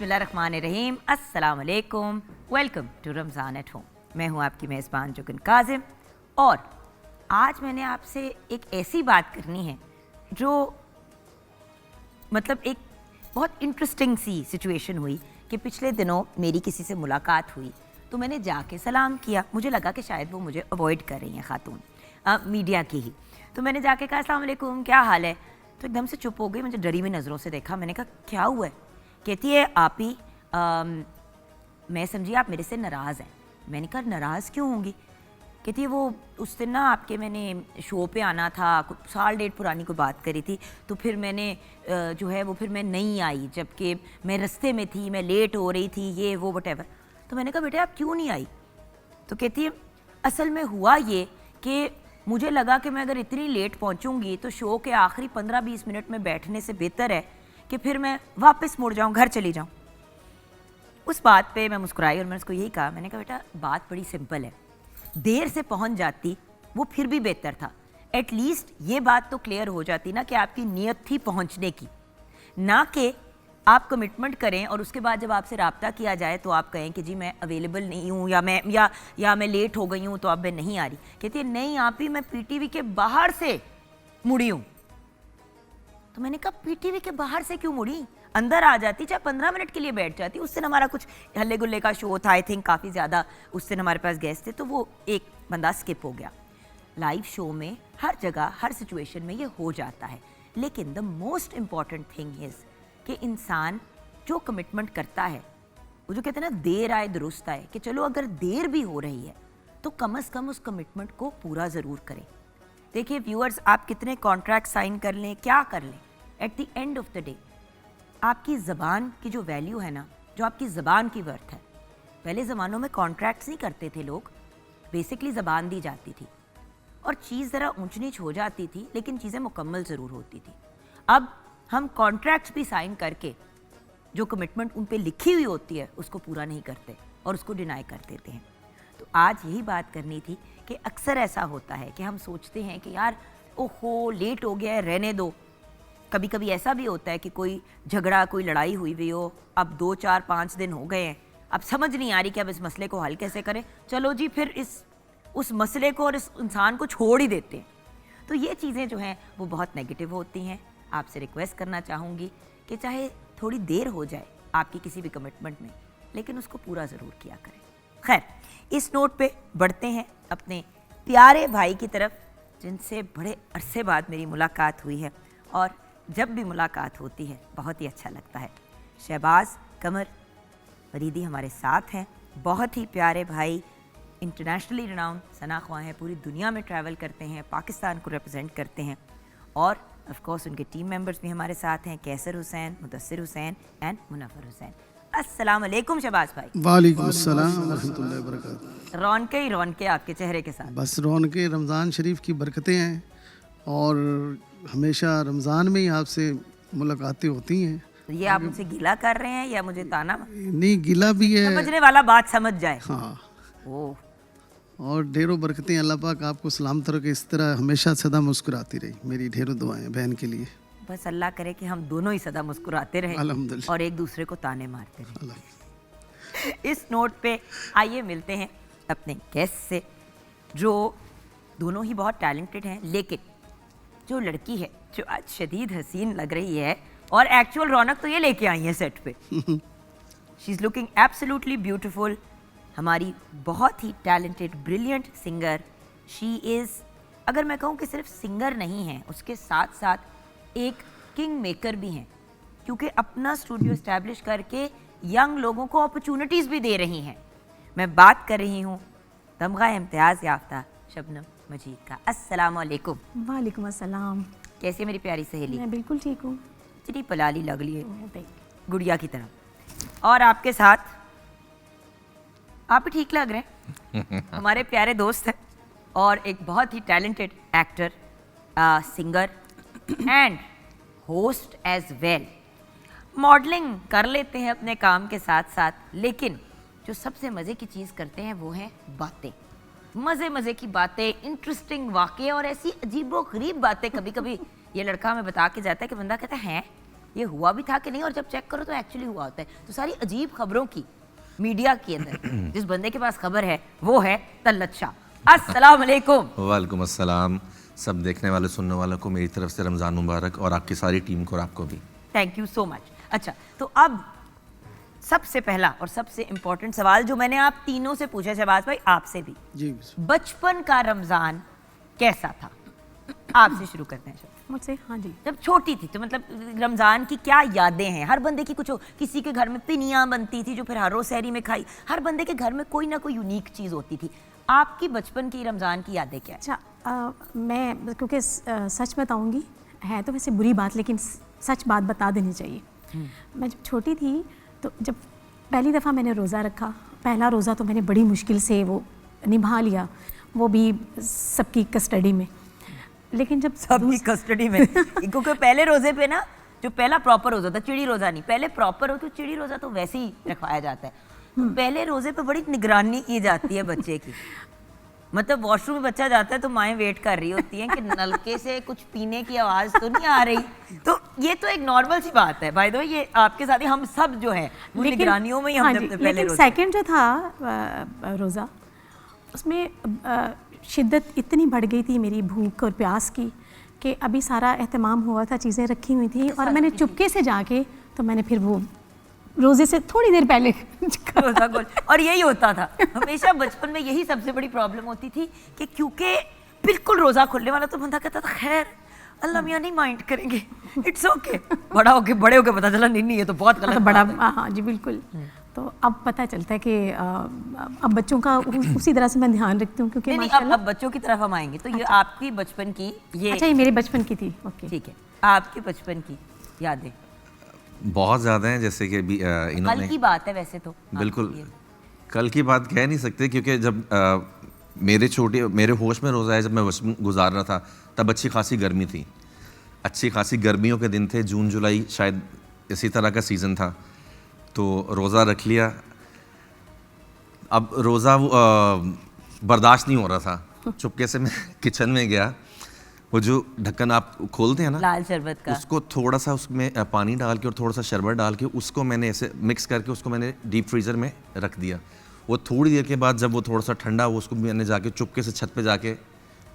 बिस्मिल्लाहिर्रहमानिर्रहीम, अस्सलाम वालेकुम, welcome to Ramzan at home. मैं हूँ आपकी मेज़बान जुगन काजिम और आज मैंने आपसे एक ऐसी बात करनी है जो मतलब एक बहुत इंटरेस्टिंग सी सिचुएशन हुई कि पिछले दिनों मेरी किसी से मुलाकात हुई तो मैंने जाके सलाम किया। मुझे लगा कि शायद वो मुझे अवॉइड कर रही हैं खातून, मीडिया की ही। तो मैंने जाके कहा अस्सलाम वालेकुम, क्या हाल है? तो एकदम से चुप हो गई, मुझे डरी हुई नज़रों से देखा। मैंने कहा क्या हुआ है? कहती है आप ही मैं समझी आप मेरे से नाराज़ हैं। मैंने कहा नाराज़ क्यों होंगी? कहती है वो उस दिन ना आपके मैंने शो पे आना था, कुछ साल डेढ़ पुरानी कोई बात करी थी, तो फिर मैंने जो है वो फिर मैं नहीं आई, जबकि मैं रास्ते में थी, मैं लेट हो रही थी, ये वो वटेवर। तो मैंने कहा बेटे आप क्यों नहीं आई? तो कहती है असल में हुआ ये कि मुझे लगा कि मैं अगर इतनी लेट पहुंचूंगी तो शो के आखिरी 15-20 मिनट में बैठने से बेहतर है कि फिर मैं वापस मुड़ जाऊं, घर चली जाऊं। उस बात पे मैं मुस्कुराई और मैंने उसको यही कहा, मैंने कहा बेटा बात बड़ी सिंपल है, देर से पहुंच जाती वो फिर भी बेहतर था। एटलीस्ट ये बात तो क्लियर हो जाती ना कि आपकी नीयत थी पहुंचने की, ना कि आप कमिटमेंट करें और उसके बाद जब आपसे रब्ता किया जाए तो आप कहें कि जी मैं अवेलेबल नहीं हूँ या मैं लेट हो गई हूँ तो अब मैं नहीं आ रही। कहती है नहीं आप ही, मैं पीटीवी के बाहर से मुड़ी हूँ। तो मैंने कहा पीटीवी के बाहर से क्यों मुड़ी? अंदर आ जाती, चाहे 15 मिनट के लिए बैठ जाती। उस दिन हमारा कुछ हल्ले गुल्ले का शो था, आई थिंक काफ़ी ज़्यादा उस दिन हमारे पास गेस्ट थे, तो वो एक बंदा स्किप हो गया। लाइव शो में हर जगह हर सिचुएशन में ये हो जाता है, लेकिन the most important thing is कि इंसान जो कमिटमेंट करता है, वो जो कहते हैं ना देर आए दुरुस्त आए, कि चलो अगर देर भी हो रही है तो कम से कम उस कमिटमेंट को पूरा ज़रूर करें। देखिए व्यूअर्स, आप कितने कॉन्ट्रैक्ट साइन कर लें, क्या कर लें, at the end of the day आपकी ज़बान की जो वैल्यू है ना, जो आपकी ज़बान की वर्थ है, पहले ज़मानों में कॉन्ट्रैक्ट्स नहीं करते थे लोग, बेसिकली ज़बान दी जाती थी और चीज़ ज़रा ऊंच नीच हो जाती थी लेकिन चीज़ें मुकम्मल ज़रूर होती थी। अब हम कॉन्ट्रैक्ट्स भी साइन करके जो कमिटमेंट उन पे लिखी हुई होती है उसको पूरा नहीं करते और उसको डिनाई कर देते हैं। तो आज यही बात करनी थी कि अक्सर ऐसा होता है कि हम सोचते हैं कि यार ओहो लेट हो गया है, रहने दो। कभी कभी ऐसा भी होता है कि कोई झगड़ा, कोई लड़ाई हुई हुई हो, अब 2-4-5 दिन हो गए हैं, अब समझ नहीं आ रही कि अब इस मसले को हल कैसे करें, चलो जी फिर उस मसले को और इस इंसान को छोड़ ही देते हैं। तो ये चीज़ें जो हैं वो बहुत नेगेटिव होती हैं। आपसे रिक्वेस्ट करना चाहूँगी कि चाहे थोड़ी देर हो जाए आपकी किसी भी कमिटमेंट में, लेकिन उसको पूरा ज़रूर किया करें। खैर, इस नोट पे बढ़ते हैं अपने प्यारे भाई की तरफ, जिनसे बड़े अरसे बाद मेरी मुलाकात हुई है और जब भी मुलाकात होती है बहुत ही अच्छा लगता है। शहबाज कमर फरीदी हमारे साथ हैं, बहुत ही प्यारे भाई, इंटरनेशनली रिनाउंड सनाख्वां हैं, पूरी दुनिया में ट्रैवल करते हैं, पाकिस्तान को रिप्रेजेंट करते हैं और ऑफ कोर्स उनके टीम मेंबर्स भी हमारे साथ हैं, कैसर हुसैन, मुदस्सिर हुसैन एंड मुनव्वर हुसैन। अस्सलाम वालेकुम शहबाज भाई। वालेकुम अस्सलाम व रहमतुल्लाहि व बरकातहू। रौनकें ही रौनकें आपके चेहरे के साथ। बस रौनकें रमज़ान शरीफ की बरकतें हैं और हमेशा रमज़ान में ही आपसे मुलाकातें होती हैं। तो ये आप मुझसे गिला कर रहे हैं या मुझे ताना? नहीं, गिला भी है, समझने वाला बात समझ जाए। हाँ। ओह, और ढेरों बरकतें, अल्लाह पाक आपको सलामत रखे, इस तरह हमेशा सदा मुस्कुराती रही। मेरी ढेरों दुआएं बहन के लिए। बस अल्लाह करे कि हम दोनों ही सदा मुस्कुराते रहें अल्हम्दुलिल्लाह। और एक दूसरे को ताने मारते रहें। अल्लाह। इस नोट पे आइए मिलते हैं अपने गेस्ट से, जो दोनों ही बहुत टैलेंटेड हैं, लेकिन जो लड़की है जो आज शदीद हसीन लग रही है और एक्चुअल रौनक तो ये लेके आई है सेट पे। She is looking absolutely beautiful. हमारी बहुत ही talented brilliant singer she is, अगर मैं कहूँ कि सिर्फ सिंगर नहीं है, उसके साथ साथ एक किंग मेकर भी हैं, क्योंकि अपना स्टूडियो इस्टेब्लिश करके यंग लोगों को अपॉर्चुनिटीज़ भी दे रही हैं। मैं बात कर रही हूँ तमगा इम्तियाज़ याफ्ता शबनम मजीद का। अस्सलाम वालेकुम। वालेकुम अस्सलाम। कैसी है मेरी प्यारी सहेली? मैं बिल्कुल ठीक हूँ। इतनी पलाली लग रही है गुड़िया की तरह, और आपके साथ आप भी ठीक लग रहे हैं। हमारे प्यारे दोस्त हैं और एक बहुत ही talented actor, singer and host as well. Modelling कर लेते हैं अपने काम के साथ साथ, लेकिन जो सबसे मज़े की चीज़ करते हैं वो है बातें, मज़े की बातें, इंटरेस्टिंग वाक़े और ऐसी अजीबो गरीब बातें। कभी कभी ये लड़का हमें बता के जाता है कि बंदा कहता है ये हुआ भी था कि नहीं, और जब चेक करो तो एक्चुअली हुआ होता है। तो सारी अजीब खबरों की मीडिया के अंदर जिस बंदे के पास खबर है वो है तलत शाह। अस्सलाम वालेकुम। वालेकुम अस्सलाम। सब देखने वाले सुनने वालों को मेरी तरफ से रमज़ान मुबारक, और आपकी सारी टीम को और आपको भी थैंक यू सो मच। अच्छा, तो अब सबसे पहला और सबसे इम्पोर्टेंट सवाल जो मैंने आप तीनों से पूछा, शहबाज भाई आपसे भी, जी बचपन का रमज़ान कैसा था? आपसे शुरू करते हैं। मुझसे हाँ जी। जब छोटी थी तो मतलब रमज़ान की क्या यादें हैं? हर बंदे की कुछ किसी के घर में पिनियाँ बनती थी जो फिर हर रोज़ सहरी में खाई, हर बंदे के घर में कोई ना कोई यूनिक चीज़ होती थी। आपकी बचपन की रमज़ान की यादें क्या है? अच्छा, मैं क्योंकि सच बताऊंगी, है तो वैसे बुरी बात, लेकिन सच बात बता देनी चाहिए। मैं जब छोटी थी तो जब पहली दफ़ा मैंने रोज़ा रखा, पहला रोज़ा तो मैंने बड़ी मुश्किल से वो निभा लिया, वो भी सबकी कस्टडी में। लेकिन जब सबकी कस्टडी में क्योंकि पहले रोजे पे ना, जो पहला प्रॉपर रोजा था, चिड़ी रोजा नहीं, पहले प्रॉपर हो तो चिड़ी रोजा तो वैसे ही रखवाया जाता है। तो पहले रोजे पे बड़ी निगरानी की जाती है बच्चे की। मतलब वॉशरूम में बच्चा जाता है तो माएँ वेट कर रही होती हैं कि नलके से कुछ पीने की आवाज़ तो नहीं आ रही। तो ये तो एक नॉर्मल सी बात है। बाय द वे ये आपके साथ ही हम सब जो है वो निगरानियों में ही हम हाँ जब जी, पहले लेकिन रोजे सेकंड जो था रोज़ा, उसमें शिद्दत इतनी बढ़ गई थी मेरी भूख और प्यास की कि अभी सारा एहतमाम हुआ था, चीज़ें रखी हुई थी, और मैंने चुपके से जाके तो मैंने फिर वो रोज़े से थोड़ी देर पहले रोजा खोल। और यही होता था हमेशा बचपन में, यही सबसे बड़ी प्रॉब्लम होती थी कि क्योंकि बिल्कुल रोजा खुलने वाला तो बंदा कहता था खैर अल्लाह मियाँ नहीं माइंड करेंगे, इट्स ओके। बड़े होके पता चला नहीं ये तो बहुत गलत बड़ा, बात है। हाँ जी बिल्कुल। तो अब पता चलता है कि अब बच्चों का उसी तरह से मैं ध्यान रखती हूँ, क्योंकि नहीं, अब बच्चों की तरफ हम आएंगे। तो ये आपकी बचपन की ये अच्छा, ये मेरे बचपन की थी। ओके, ठीक है, आपकी बचपन की यादें बहुत ज़्यादा हैं। जैसे कि अभी कल इन्होंने की बात है वैसे तो बिल्कुल कल की बात कह नहीं सकते, क्योंकि जब मेरे होश में रोज़ा है, जब मैं बचपन गुजार रहा था तब अच्छी खासी गर्मी थी, अच्छी खासी गर्मियों के दिन थे, जून जुलाई शायद इसी तरह का सीज़न था। तो रोज़ा रख लिया। अब रोज़ा बर्दाश्त नहीं हो रहा था, चुपके से मैं किचन में गया, वो जो ढक्कन आप खोलते हैं ना लाल शरबत का, उसको थोड़ा सा उसमें पानी डाल के और थोड़ा सा शरबत डाल के उसको मैंने ऐसे मिक्स करके उसको मैंने डीप फ्रीज़र में रख दिया। वो थोड़ी देर के बाद जब वो थोड़ा सा ठंडा हुआ, उसको मैंने जाके चुपके से छत पे जाके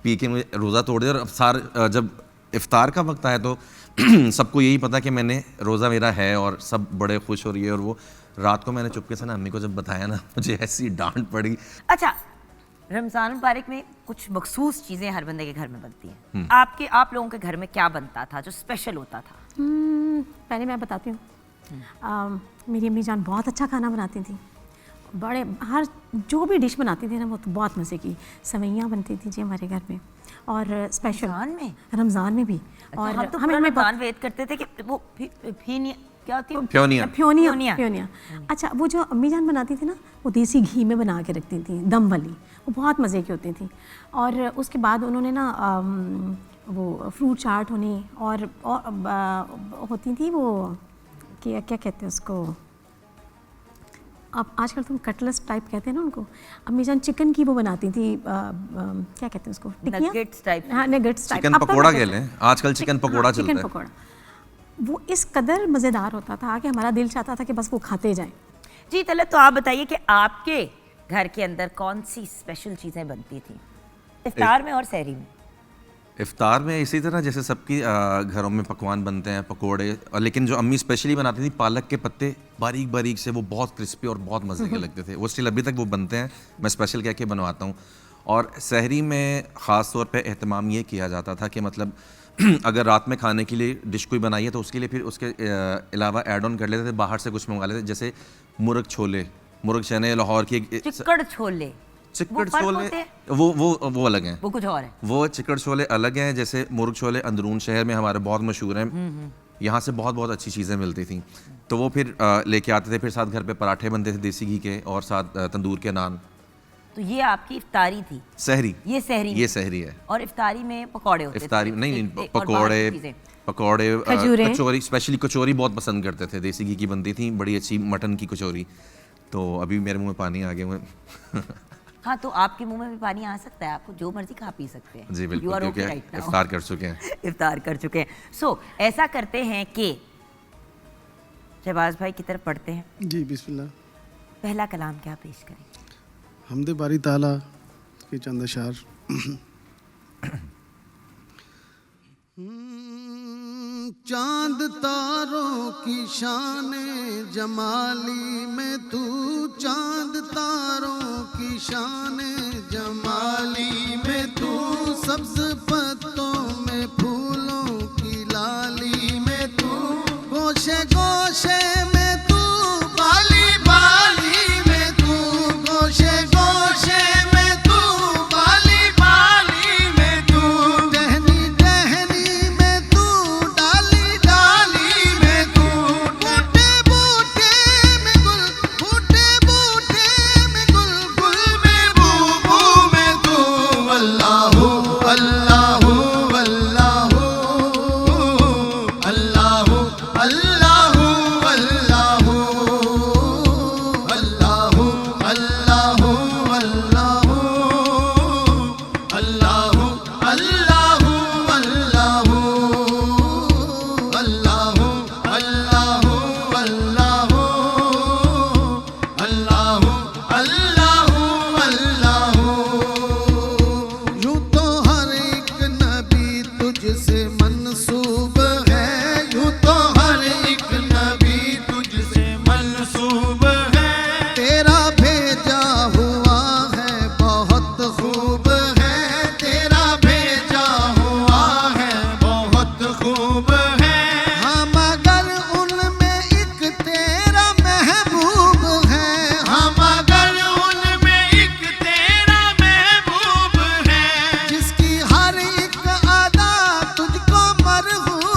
पी के मुझे रोज़ा तोड़ दिया। और अब जब इफ्तार का वक्त आया तो सबको यही पता कि मैंने रोज़ा मेरा है, और सब बड़े खुश हो रही है। और वो रात को मैंने चुपके से ना अम्मी को जब बताया ना, मुझे ऐसी डांट पड़ी। अच्छा, रमज़ान मुबारक में कुछ मखसूस चीज़ें हर बंदे के घर में बनती हैं। आप लोगों के घर में क्या बनता था जो स्पेशल होता था? पहले मैं बताती हूँ। मेरी अम्मी जान बहुत अच्छा खाना बनाती थी, बड़े हर जो भी डिश बनाती थी ना वो तो बहुत मज़े की। सवैयाँ बनती थी जी हमारे घर में, और स्पेशल रमज़ान में भी। और हम तो हमें रमज़ान वेट करते थे कि वो क्या होती है, फ्योनिया। अच्छा, वो जो अम्मी जान बनाती थी ना, वो देसी घी में बना के रखती थी, दम वाली, वो बहुत मज़े की होती थी। और उसके बाद उन्होंने ना वो फ्रूट चाट होनी, और होती थी वो क्या कहते हैं उसको, अब आजकल तुम कटलेस टाइप कहते हैं ना उनको। अम्मी जान चिकन की वो बनाती थी, क्या कहते हैं उसको, नगेट्स टाइप। हाँ, नगेट्स टाइप। चिकन पकोड़ा कह लें, आजकल चिकन पकोड़ा चलता है। चिकन पकोड़ा वो इस कदर मज़ेदार होता था कि हमारा दिल चाहता था कि बस वो खाते जाएं। जी तलत, तो आप बताइए कि आपके घर के अंदर कौन सी स्पेशल चीज़ें बनती थी इफ्तार में और सहरी में? इफ्तार में इसी तरह जैसे सबकी घरों में पकवान बनते हैं, पकोड़े, और लेकिन जो अम्मी स्पेशली बनाती थी, पालक के पत्ते बारीक बारीक से, वो बहुत क्रिस्पी और बहुत मज़े के लगते थे। वो स्टिल अभी तक वो बनते हैं, मैं स्पेशल कह के बनवाता हूँ। और सहरी में ख़ास तौर पे एहतमाम ये किया जाता था कि मतलब अगर रात में खाने के लिए डिश कोई बनाई है तो उसके लिए फिर उसके अलावा ऐड ऑन कर लेते थे, बाहर से कुछ मंगवा लेते थे, जैसे मुर्ग छोले, मुर्ग चने, लाहौर की चिक्कड़ छोले। चिक्कड़ छोले वो अलग हैं, वो कुछ और है। वो चिक्कड़ छोले अलग हैं। जैसे मुर्ग छोले अंदरून शहर में हमारे बहुत मशहूर हैं, यहाँ से बहुत बहुत अच्छी चीज़ें मिलती थी। तो वो फिर लेके आते थे। फिर साथ घर पे पराठे बनते थे देसी घी के, और साथ तंदूर के नान। तो ये आपकी इफ्तारी थी? सहरी, ये सहरी है। और इफ्तारी में पकौड़े होते थे? इफ्तारी नहीं, पकौड़े कचौरी, स्पेशली कचौरी बहुत पसंद करते थे, देसी घी की बनती थी, बड़ी अच्छी मटन की कचौरी। तो अभी मेरे मुंह में पानी आ गया हुए। हाँ, तो आपके मुंह में भी पानी आ सकता है, आपको जो मर्जी खा पी सकते हैं। जी बिल्कुल, क्योंकि इफ्तार कर चुके हैं। इफ्तार कर चुके हैं। सो ऐसा करते हैं कि शहबाज भाई की तरफ पढ़ते हैं। जी बिस्मिल्लाह। पहला कलाम क्या पेश करें? हमदे बारी ताला के चंद अशार। चांद तारों की शान जमाली में तू, चांद तारों की शान जमाली में तू, सब्ज पत्तों में फूलों की लाली में तू, गोशे गोशे में तू, बाली बाली में तू, गोशे गोशे में तू, बाली बाली में तू, टहनी टहनी में तू, डाली डाली में तू, बूटे बूटे में गुल, बूटे बूटे में गुल, गुल में बू बू में तू, अल्लाहू अल्लाहू अल्लाहू अल्लाहू अल्लाहू अल्लाहू अल्लाहू अल्लाहू अल्लाहू अल्लाहू अल्लाहू अल्लाहू अल्लाहू अल्लाहू अल्लाहू अल्लाहू अल्लाहू। यूं तो हर एक नबी तुझसे मंसूब है, यूं तो हर एक नबी तुझसे मंसूब है, तेरा भेजा हुआ है बहुत खूब है, तेरा भेजा हुआ है बहुत खूब है, हाँ मगर उनमें एक तेरा महबूब है, हाँ मगर उनमें एक तेरा महबूब है, जिसकी हर एक अदा तुझको मरहूब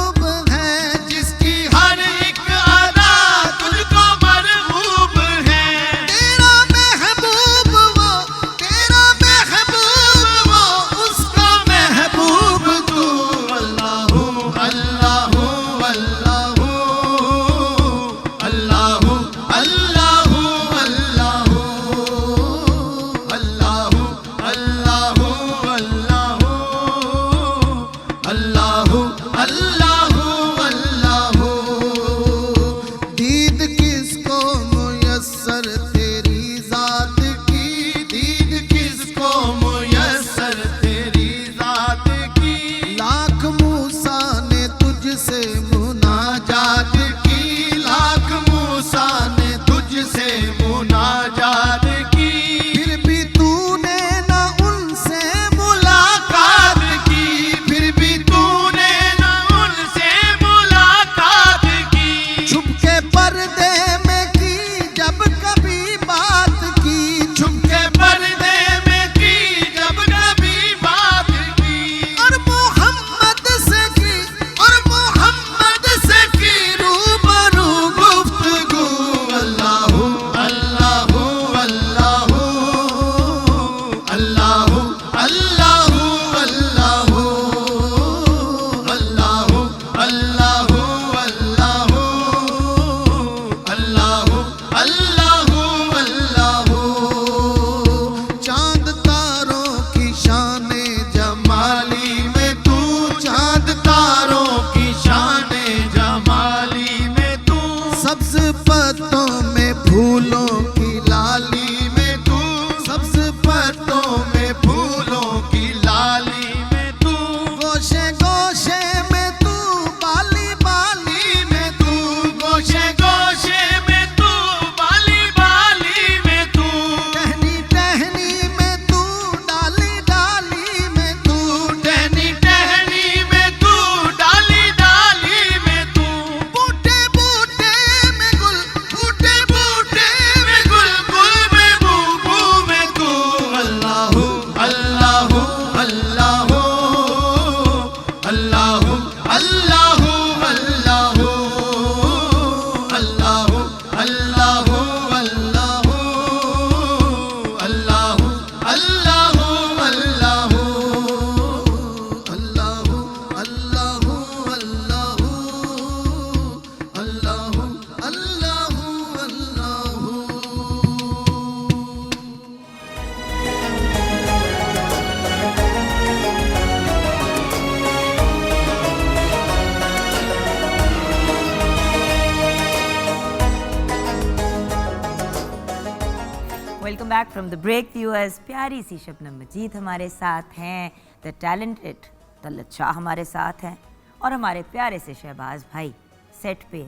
welcome back from the break viewers. प्यारी सी शबनम मजीद हमारे साथ हैं, द टैलेंटेड तलत शाह हमारे साथ हैं, और हमारे प्यारे से शहबाज भाई सेट पे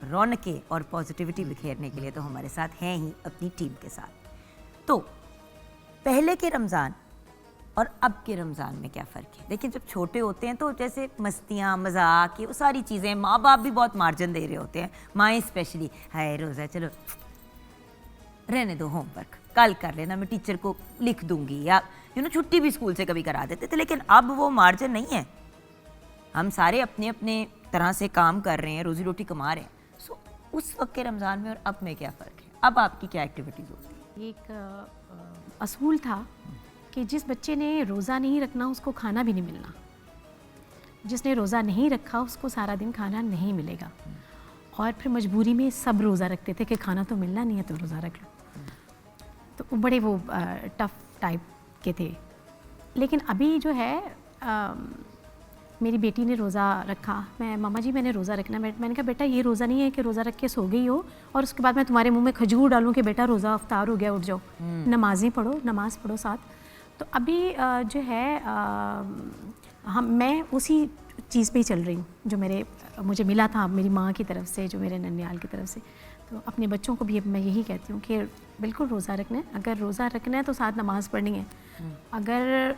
रौनकें और पॉजिटिविटी बिखेरने के लिए तो हमारे साथ हैं ही अपनी टीम के साथ। तो पहले के रमज़ान और अब के रमज़ान में क्या फ़र्क है? देखिए, जब छोटे होते हैं तो जैसे मस्तियाँ, मजाक, ये वो सारी चीज़ें, माँ बाप भी बहुत मार्जिन दे रहे होते हैं, माएँ स्पेशली, हाय रोज़ा चलो रहने दो, होमवर्क कल कर लेना, मैं टीचर को लिख दूंगी, या छुट्टी भी स्कूल से कभी करा देते थे। लेकिन अब वो मार्जिन नहीं है, हम सारे अपने अपने तरह से काम कर रहे हैं, रोज़ी रोटी कमा रहे हैं। सो उस वक्त के रमज़ान में और अब में क्या फ़र्क है? अब आपकी क्या एक्टिविटीज़ होती है? एक असूल था कि जिस बच्चे ने रोज़ा नहीं रखना उसको खाना भी नहीं मिलना, जिसने रोज़ा नहीं रखा उसको सारा दिन खाना नहीं मिलेगा। और फिर मजबूरी में सब रोज़ा रखते थे कि खाना तो मिलना नहीं है तो रोज़ा रख लो। तो वो बड़े वो टफ टाइप के थे। लेकिन अभी जो है मेरी बेटी ने रोज़ा रखा, मैं मामा जी मैंने रोज़ा रखना, मैंने कहा बेटा ये रोज़ा नहीं है कि रोज़ा रख के सो गई हो और उसके बाद मैं तुम्हारे मुंह में खजूर डालूं कि बेटा रोज़ा अफ्तार हो गया, उठ जाओ, नमाज़ें पढ़ो, नमाज़ पढ़ो साथ। तो अभी जो है मैं उसी चीज़ पे ही चल रही हूँ जो मुझे मिला था मेरी माँ की तरफ से, जो मेरे ननियाल की तरफ से। तो अपने बच्चों को भी मैं यही कहती हूँ कि बिल्कुल रोज़ा रखना है, अगर रोज़ा रखना है तो साथ नमाज़ पढ़नी है, अगर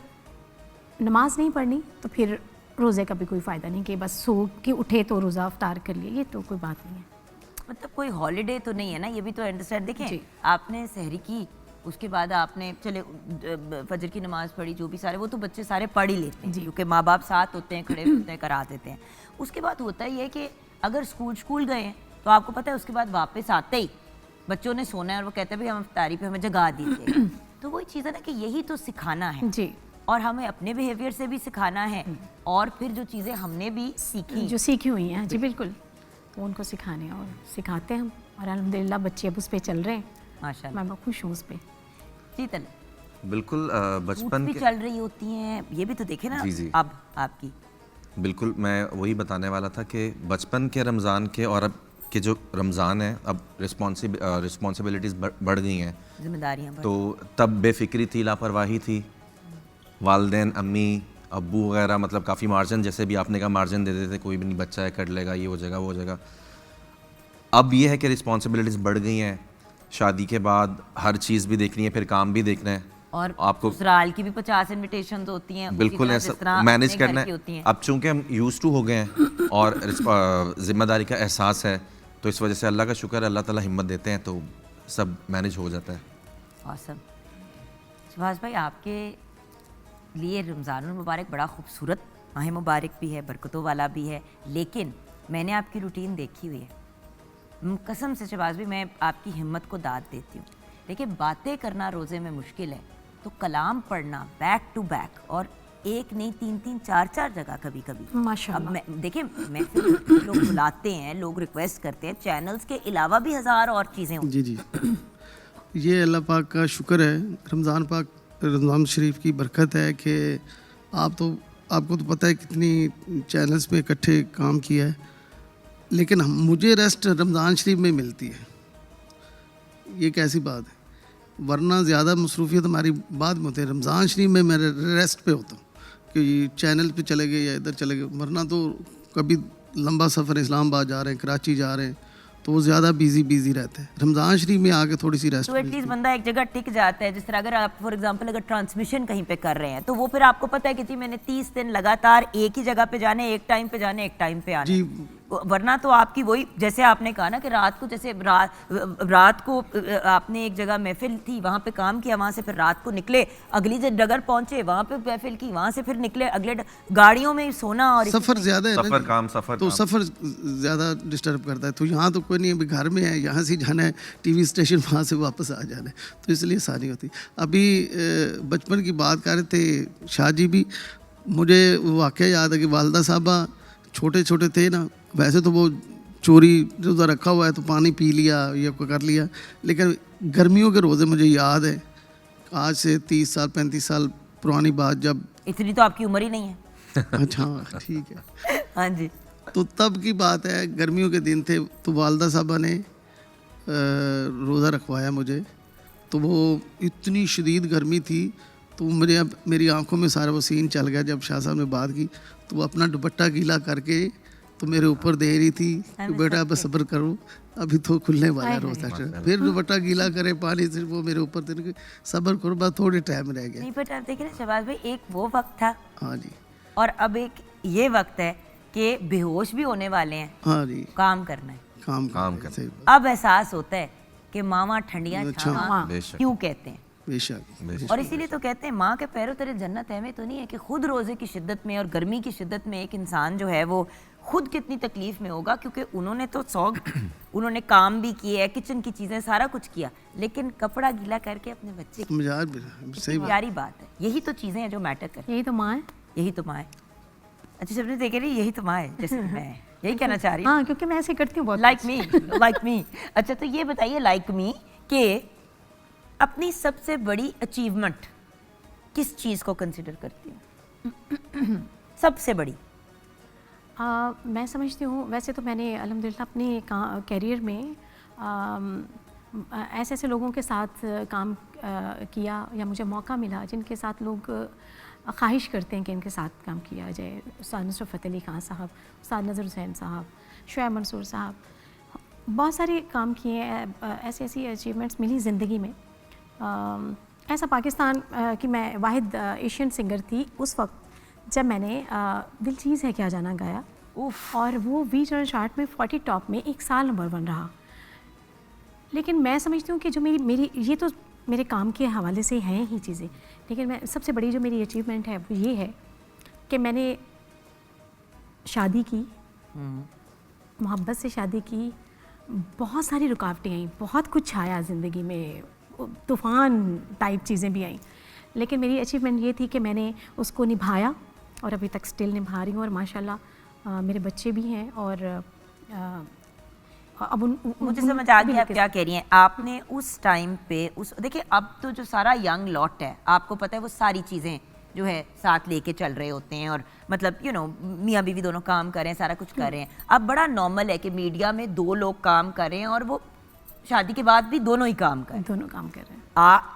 नमाज नहीं पढ़नी तो फिर रोज़े का भी कोई फ़ायदा नहीं कि बस सो के उठे तो रोज़ा अफ्तार कर लिए, ये तो कोई बात नहीं है। मतलब कोई हॉलीडे तो नहीं है ना, ये भी तो अंडरस्टैंड। देखें, आपने सहरी की, उसके बाद आपने चले फजर की नमाज़ पढ़ी, जो भी सारे वो तो बच्चे सारे पढ़ ही लेते हैं क्योंकि माँ बाप साथ होते हैं, खड़े होते हैं, करा देते हैं। उसके बाद होता ही है कि अगर स्कूल गए हैं तो आपको पता है उसके बाद वापस आते ही बच्चों ने सोना है और वो कहते हैं भाई हम इफ्तारी पे हमें जगा दीजिए। तो वही चीज़ है ना कि यही तो सिखाना है जी, और हमें अपने बिहेवियर से भी सिखाना है और फिर जो चीज़ें हमने भी जो सीखी हुई हैं, जी बिल्कुल, तो उनको सिखाने और सिखाते हैं हम, और अल्हम्दुलिल्लाह बच्चे अब उस पर चल रहे हैं, माशाल्लाह। मैं खुश हूँ उस पर। जी तल बिल्कुल बचपन भी के चल रही होती हैं, ये भी तो देखे ना। जी। अब आपकी बिल्कुल, मैं वही बताने वाला था कि बचपन के रमज़ान के और अब के जो रमज़ान है, अब रिस्पॉन्सिबिलिटीज़ बढ़ गई हैं, जिम्मेदारियाँ तो तब बेफिक्री थी, लापरवाही थी, वालदेन, अम्मी, अब्बू वगैरह मतलब काफ़ी मार्जिन, जैसे भी आपने कहा मार्जिन दे देते, कोई भी नहीं, बच्चा है कर लेगा, ये हो जाएगा वो हो जाएगा। अब ये है कि रिस्पॉन्सिबिलिटीज़ बढ़ गई हैं, शादी के बाद हर चीज़ भी देखनी है, फिर काम भी देखना है, और आपको ससुराल की भी 50 इन्विटेशंस होती हैं, बिल्कुल ऐसा मैनेज करना है। अब चूंकि हम यूज्ड टू हो गए हैं और जिम्मेदारी का एहसास है, तो इस वजह से अल्लाह का शुक्र है, अल्लाह ताला हिम्मत देते हैं तो सब मैनेज हो जाता है। ऑसम। शहबाज भाई, आपके लिए रमज़ानुल मुबारक बड़ा खूबसूरत माह मुबारक भी है, बरकतों वाला भी है, लेकिन मैंने आपकी रूटीन देखी हुई है, कसम से शहबाज भाई मैं आपकी हिम्मत को दाद देती हूँ। देखिए, बातें करना रोज़े में मुश्किल है, तो कलाम पढ़ना बैक टू बैक, और एक नहीं 3-3 4-4 जगह कभी कभी माशाल्लाह। अब देखिए, मैं लोग बुलाते हैं, लोग रिक्वेस्ट करते हैं, चैनल्स के अलावा भी हज़ार और चीज़ें होती जी ये अल्लाह पाक का शुक्र है, रमज़ान शरीफ की बरकत है कि आपको तो पता है कितनी चैनल्स पे इकट्ठे काम किया है, लेकिन मुझे रेस्ट रमज़ान शरीफ में मिलती है। ये कैसी बात है? वरना ज़्यादा मसरूफियत हमारी बाद में होती है, रमज़ान शरीफ में मैं रेस्ट पे होता हूँ कि चैनल पे चले गए या इधर चले गए, वरना तो कभी लंबा सफ़र इस्लामाबाद जा रहे हैं, कराची जा रहे हैं, तो वो ज़्यादा बिजी रहते हैं। रमज़ान शरीफ में आके थोड़ी सी रेस्ट, तो एटलीस्ट बंदा एक जगह टिक जाता है। जिस तरह अगर आप फॉर एग्जांपल अगर ट्रांसमिशन कहीं पे कर रहे हैं तो वो फिर आपको पता है कि जी मैंने 30 दिन लगातार एक ही जगह पे जाने, एक टाइम पे जाने, एक टाइम पे आने। वरना तो आपकी वही, जैसे आपने कहा ना कि रात को, जैसे रात को आपने एक जगह महफिल थी, वहाँ पे काम किया, वहाँ से फिर रात को निकले, अगली जगह पहुँचे, वहाँ पे महफिल की, वहाँ से फिर निकले अगले, गाड़ियों में सोना, और सफ़र ज़्यादा है, सफ़र ज़्यादा डिस्टर्ब करता है। तो यहाँ तो कोई नहीं, अभी घर में है, यहाँ से जाना है TV स्टेशन, वहाँ से वापस आ जाना है, तो इसलिए सारी होती। अभी बचपन की बात कर रहे थे शाह जी भी, मुझे वाक़या याद है कि वालदा साहबा छोटे थे ना, वैसे तो वो चोरी रोज़ा रखा हुआ है तो पानी पी लिया या कर लिया, लेकिन गर्मियों के रोज़े मुझे याद है, आज से 30 साल 35 साल पुरानी बात, जब इतनी तो आपकी उम्र ही नहीं है। अच्छा ठीक है हाँ जी। तो तब की बात है, गर्मियों के दिन थे, तो वालदा साहबा ने रोज़ा रखवाया मुझे, तो वो इतनी शदीद गर्मी थी, तो मेरी आंखों में सारा वो सीन चल गया। जब शाह साहब ने बात की तो वो अपना दुपट्टा गीला करके तो मेरे ऊपर दे रही थी कि बेटा अब सब्र करो, अभी तो खुलने वाला है रोज़ा। फिर दुपट्टा गीला करे पानी से वो मेरे ऊपर दे, सब्र करो बस थोड़े टाइम रह गया। नहीं बट आप देखिए ना शहबाज भाई, एक वो वक्त था हाँ जी, और अब एक ये वक्त है कि बेहोश भी होने वाले हैं, हाँ जी, काम करना है। काम करना। सही बात, अब एहसास होता है कि मामा ठंडियाँ अच्छा, छावा बेशक। क्यों कहते हैं। बेशक। और इसीलिए तो कहते हैं माँ के पैरों तेरे जन्नत है में, तो नहीं है कि खुद रोज़े की शिद्दत में और गर्मी की शिद्दत में एक इंसान जो है वो खुद कितनी तकलीफ में होगा, क्योंकि उन्होंने तो उन्होंने काम भी किए है, किचन की चीज़ें सारा कुछ किया, लेकिन कपड़ा गीला करके अपने बच्चे की मजाक भी सही कितनी बात। प्यारी बात है। यही तो चीज़ें हैं जो मैटर करती यही तो माँ है। हैं, यही तो माँ है। अच्छा सबने देखे नहीं, यही तो माँ है, जैसे मैं यही कहना चाह रही हूँ, हाँ, क्योंकि मैं ऐसे करती हूँ बहुत। Like me. अच्छा तो ये बताइए लाइक मी कि अपनी सबसे बड़ी अचीवमेंट किस चीज़ को कंसिडर करती हूँ? सबसे बड़ी मैं समझती हूँ, वैसे तो मैंने अल्हम्दुलिल्लाह अपने कैरियर में ऐसे ऐसे लोगों के साथ काम किया या मुझे मौका मिला जिनके साथ लोग ख्वाहिश करते हैं कि इनके साथ काम किया जाए। उस्ताद नुसरत फ़तेह अली खान साहब, उस्ताद नज़र हुसैन साहब, शुएब मंसूर साहब, बहुत सारे काम किए हैं। ऐसी ऐसी अचीवमेंट्स मिली ज़िंदगी में। ऐसा पाकिस्तान की मैं वाहिद एशियन सिंगर थी उस वक्त जब मैंने दिल चीज़ है क्या जाना गाया, और वो वी चरण चार्ट में 40 टॉप में 1 साल नंबर 1 रहा। लेकिन मैं समझती हूँ कि जो मेरी ये तो मेरे काम के हवाले से हैं ही चीज़ें, लेकिन मैं सबसे बड़ी जो मेरी अचीवमेंट है वो ये है कि मैंने शादी की, मोहब्बत से शादी की, बहुत सारी रुकावटें आई, बहुत कुछ आया ज़िंदगी में, तूफ़ान टाइप चीज़ें भी आई, लेकिन मेरी अचीवमेंट ये थी कि मैंने उसको निभाया और अभी तक स्टिल निभा रही हूँ। और माशाल्लाह मेरे बच्चे भी हैं और अब मुझे समझ आ गया आप क्या कह रही हैं। आपने उस टाइम पे देखिए अब तो जो सारा यंग लॉट है, आपको पता है वो सारी चीज़ें जो है साथ लेके चल रहे होते हैं, और मतलब मियाँ बीवी दोनों काम कर रहे हैं, सारा कुछ कर रहे हैं। अब बड़ा नॉर्मल है कि मीडिया में 2 लोग काम कर रहे हैं और वो शादी के बाद भी दोनों ही काम कर रहे हैं। दोनों काम कर रहे हैं।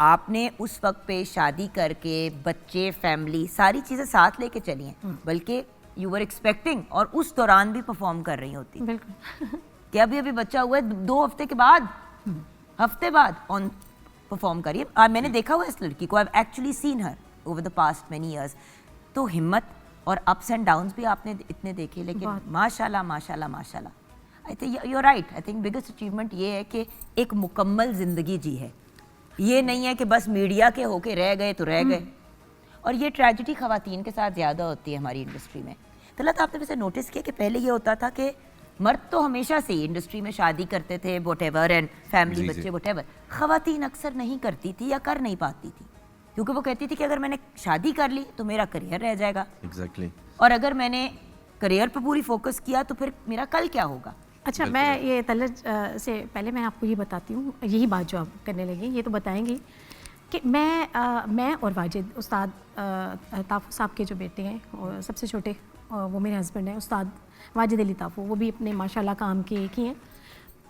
आपने उस वक्त पे शादी करके बच्चे, फैमिली, सारी चीज़ें साथ लेके चली हैं, बल्कि यू वर एक्सपेक्टिंग और उस दौरान भी परफॉर्म कर रही होती बिल्कुल कि अभी अभी बच्चा हुआ है 2 हफ्ते के बाद, हफ्ते बाद ऑन परफॉर्म करिए। मैंने देखा हुआ इस लड़की को, I have actually scene her over the past many years. तो हिम्मत और अप्स एंड डाउन्स भी आपने इतने देखे, लेकिन माशाल्लाह माशाल्लाह माशाल्लाह। I think you are right. I think biggest achievement ये है कि एक मुकम्मल ज़िंदगी जी है, ये नहीं है कि बस मीडिया के होके रह गए तो रह गए। और ये ट्रेजिडी ख़वातीन के साथ ज़्यादा होती है हमारी इंडस्ट्री में। तलत आपने वैसे नोटिस किया कि पहले ये होता था कि मर्द तो हमेशा से ही इंडस्ट्री में शादी करते थे, वॉटेवर, एंड फैमिली, बच्चे, वॉटेवर। ख़वातीन अक्सर नहीं करती थी या कर नहीं पाती थी, क्योंकि वो कहती थी कि अगर मैंने शादी कर ली तो मेरा करियर रह जाएगा। एग्जैक्टली। और अगर मैंने करियर पर पूरी फोकस किया तो फिर मेरा कल क्या होगा। अच्छा, मैं ये तलत से पहले मैं आपको ये बताती हूँ, यही बात जो आप करने लगी ये तो बताएंगी कि मैं और वाजिद, उस्ताद ताफू साहब के जो बेटे हैं, और सबसे छोटे वो मेरे हस्बैंड हैं उस्ताद वाजिद अली ताफू, वो भी अपने माशाल्लाह काम के एक ही हैं।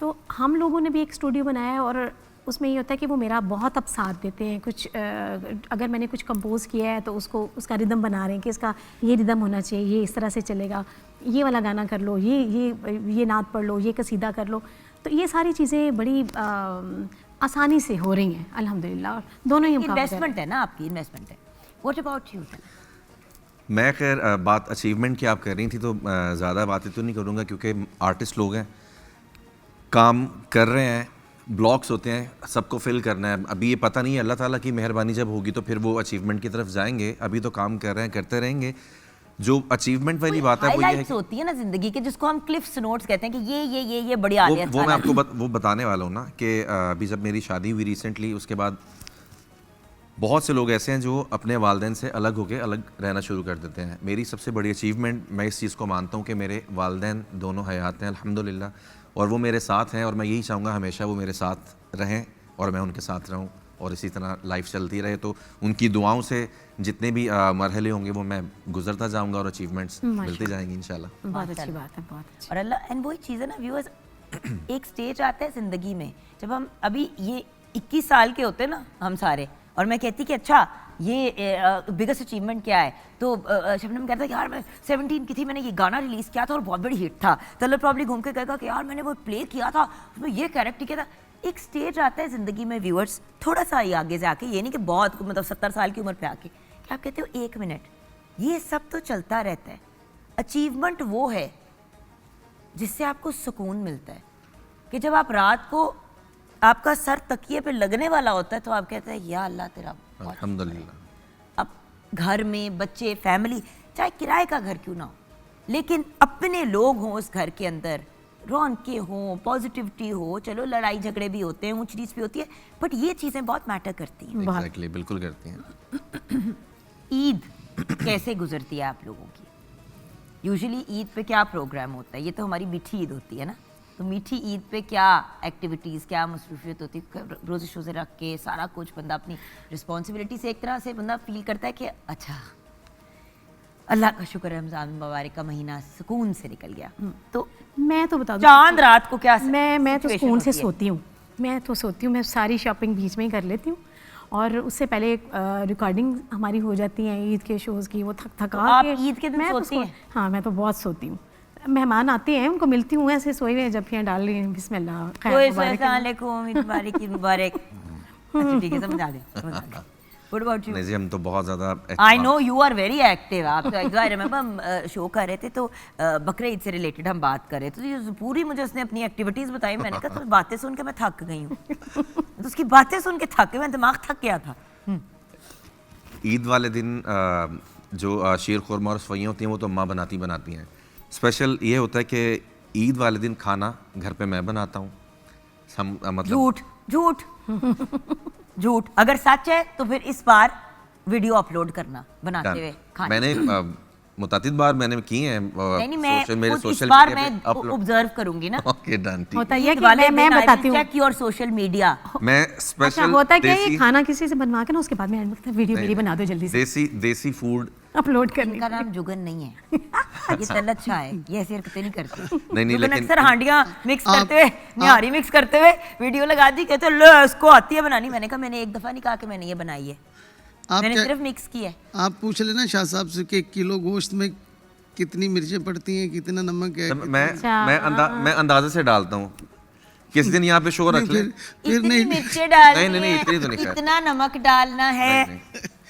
तो हम लोगों ने भी एक स्टूडियो बनाया है और उसमें ये होता है कि वो मेरा बहुत अब साथ देते हैं। कुछ अगर मैंने कुछ कंपोज़ किया है तो उसका रिदम बना रहे हैं कि इसका ये रिदम होना चाहिए, ये इस तरह से चलेगा, ये वाला गाना कर लो, ये नात पढ़ लो, ये कसीदा कर लो। तो ये सारी चीज़ें बड़ी आसानी से हो रही हैं अल्हम्दुलिल्लाह। दोनों ही इन्वेस्टमेंट है ना, आपकी इन्वेस्टमेंट है। What about you? मैं खैर बात अचीवमेंट की आप कर रही थी तो ज़्यादा बातें तो नहीं करूँगा, क्योंकि आर्टिस्ट लोग हैं, काम कर रहे हैं, ब्लॉक्स होते हैं, सबको फिल करना है। अभी ये पता नहीं है, अल्लाह ताला की मेहरबानी जब होगी तो फिर वो अचीवमेंट की तरफ जाएंगे। अभी तो काम कर रहे हैं, करते रहेंगे। जो अचीवमेंट वाली बात है वो ये है कि होती है ना जिंदगी के, जिसको हम क्लिफ्स नोट्स कहते हैं कि ये बढ़िया आ गया। वो मैं आपको वो बताने वाला हूँ ना कि अभी जब मेरी शादी हुई रिसेंटली, उसके बाद बहुत से लोग ऐसे हैं जो अपने वालिदैन से अलग होकर अलग रहना शुरू कर देते हैं। मेरी सबसे बड़ी अचीवमेंट, मैं इस चीज़ को मानता हूँ कि मेरे वालिदैन दोनों हयात हैं अल्हम्दुलिल्लाह, और वो मेरे साथ हैं, और मैं यही चाहूँगा हमेशा वो मेरे साथ रहें और मैं उनके साथ रहूँ, और इसी तरह लाइफ चलती रहे। तो उनकी दुआओं से जितने भी मरहले होंगे वो मैं गुजरता जाऊँगा और अचीवमेंट्स मिलते जाएंगी इंशाल्लाह। बहुत अच्छी बात है, बहुत अच्छी। और अल्लाह, एंड वही चीज़ है ना व्यूअर्स, एक स्टेज आता है ज़िंदगी में जब हम, अभी ये 21 साल के होते ना हम सारे, और मैं कहती कि अच्छा ये बिगेस्ट अचीवमेंट क्या है, तो शबनम कहता कि यार मैं 17 की थी, मैंने ये गाना रिलीज़ किया था और बहुत बड़ी हिट था। तलब प्रॉब्ली घूम के कहेगा कि यार मैंने वो प्ले किया था, उसमें ये कैरेक्टर किया था। एक स्टेज आता है ज़िंदगी में व्यूअर्स, थोड़ा सा ही आगे जाके, ये नहीं कि बहुत मतलब 70 साल की उम्र पे आके, कि आप कहते हो 1 मिनट, ये सब तो चलता रहता है। अचीवमेंट वो है जिससे आपको सुकून मिलता है कि जब आप रात को आपका सर तकिए पे लगने वाला होता है तो आप कहते हैं या अल्लाह तेरा बहुत अल्हम्दुलिल्लाह। अब घर में बच्चे, फैमिली, चाहे किराए का घर क्यों ना हो, लेकिन अपने लोग हों उस घर के अंदर, रौनकें हों, पॉजिटिविटी हो, चलो लड़ाई झगड़े भी होते हैं, ऊंच नीच भी होती है, बट ये चीज़ें बहुत मैटर करती हैं। एग्जैक्टली, बिल्कुल करती हैं। ईद कैसे गुजरती है आप लोगों की? यूजुअली ईद पे क्या प्रोग्राम होता है? ये तो हमारी मीठी ईद होती है ना, तो मीठी ईद पे क्या एक्टिविटीज़, क्या मसरूफियत होती है? रोज़े शोज़े रख के सारा कुछ बंदा अपनी रिस्पॉन्सिबिलिटी से एक तरह से बंदा फील करता है कि अच्छा अल्लाह का शुक्र है रमज़ान मुबारक का महीना सुकून से निकल गया। तो मैं तो बता दूं, चांद रात को क्या मैं तो situation सुकून से होती है? सोती हूँ। मैं सारी शॉपिंग बीच में ही कर लेती हूँ, और उससे पहले रिकॉर्डिंग हमारी हो जाती है ईद के शोज़ की, वो थका आप के ईद के दिन मैं तो सोती हैं? हाँ, मैं तो बहुत सोती हूँ। मेहमान आते हैं, उनको मिलती हूँ, ऐसे सोए हुए जफ्फियाँ डाल रही हैं, बिस्मिल्लाह खैर मुबारक। ईद मुबारक। अच्छा ठीक है, समझ आ गया। What about you? नहीं जी, हम तो बहुत ज़्यादा I know you are very active. आप तो I remember हम शो कर रहे थे तो बकरे ईद से रिलेटेड हम बात कर रहे थे, तो ये पूरी मुझे उसने अपनी एक्टिविटीज़ बताई। मैंने कहा तो बातें सुन के मैं थक गई हूँ। तो उसकी बातें सुन के थक गई, मैं दिमाग थक गया था। ईद वाले दिन जो शीर खुरमा और सवैयाँ होती हैं वो तो अम्मा बनाती हैं। स्पेशल ये होता है कि ईद वाले दिन खाना घर पे मैं बनाता हूँ। हम मतलब झूठ झूठ झूठ, अगर सच है तो फिर इस बार वीडियो अपलोड करना बनाते हुए खाने। मैंने मुतातिद बार मैंने की हैं नहीं मैं मेरे खुद इस सोशल बार मीडिया मैं पे अपलोड। ऑब्जर्व करूंगी ना। ओके डन, ठीक होता है। ये ईद कि वाले मैं दिन I will बताती हूँ। check your social media। मैं अच्छा, स्पेशल होता क्या है, ये देसी खाना किसी से बनवा के ना उसके बाद में वीडियो मेरी बना दो जल्दी से, देसी फूड अपलोड करने इनका के लिए। नाम जुगन नहीं है, ये तलत शाह है, ये ऐसी हरकतें नहीं करते। नहीं, जुगन लेकिन अक्सर हांडियां मिक्स करते हुए, निहारी मिक्स करते हुए वीडियो लगा दी, कहते लो इसको आती है बनानी। मैंने कहा मैंने एक दफा नहीं कहा कि मैंने ये बनाई है, आप मैंने क्या, सिर्फ मिक्स की है। आप पूछ लेना शाह साहब से कि 1 किलो गोश्त में कितनी मिर्चें पड़ती हैं, कितना नमक है। मैं अंदाजे से डालता हूँ। किस दिन यहाँ पे शो रख ले। फिर इतनी नहीं, मिर्चें डालनी नहीं, है, इतनी तो नहीं खाया। इतना नमक डालना है,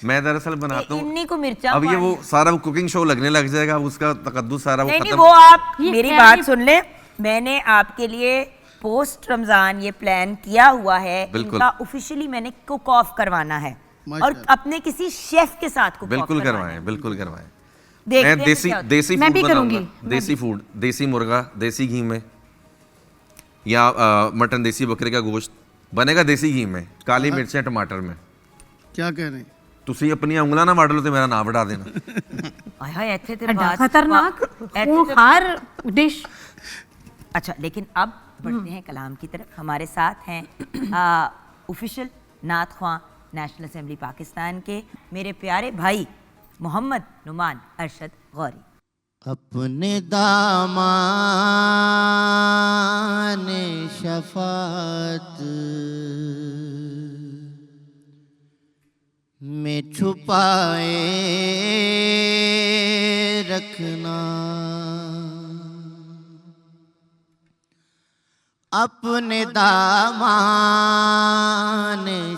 मैं दरअसल बनाता हूँ। इन्हीं को मिर्चा अब ये वो सारा कुकिंग शो लगने लग जाएगा, अब उसका तकद्दुस सारा वो नहीं नहीं, खत्म। वो आप ये मेरी खैर बात ये- सुन ले, मैंने आपके लिए पोस्ट रमजान ये प्लान किया हुआ है, बिल्कुल। इनका ऑफिशियली मैंने कुक ऑफ करवाना है और माशाल्लाह। अपने किसी शेफ के साथ कुक ऑफ बिल्कुल करवाना है। करवाएं, बिल्कुल करवाएं। देखते मैं हैं देसी क्या होता है। देसी मैं फूड भी करूंगी, बनाऊंगा। देसी फूड, देसी मुर्गा देसी घी में, या मटन देसी बकरे का गोश्त बनेगा देसी घी में, काली मिर्चें टमाटर में। क्या कह रहे हैं? ਤੁਸੀਂ ਆਪਣੀਆਂ ਉਂਗਲਾਂ ਨਾ ਵੱਢ ਲਓ ਤੇ ਮੇਰਾ ਨਾਂ ਵਢਾ ਦੇਣਾ। आय हाय ऐसे ते अड्डा बात खतरनाक ऐसे ते- हर डिश। अच्छा लेकिन अब बढ़ते हैं कलाम की तरफ। हमारे साथ हैं ऑफिशियल नात ख्वां नेशनल असेंबली पाकिस्तान के मेरे प्यारे भाई मोहम्मद नुमान अरशद गौरी। अपने दामान शफात में छुपाए रखना, अपने दामान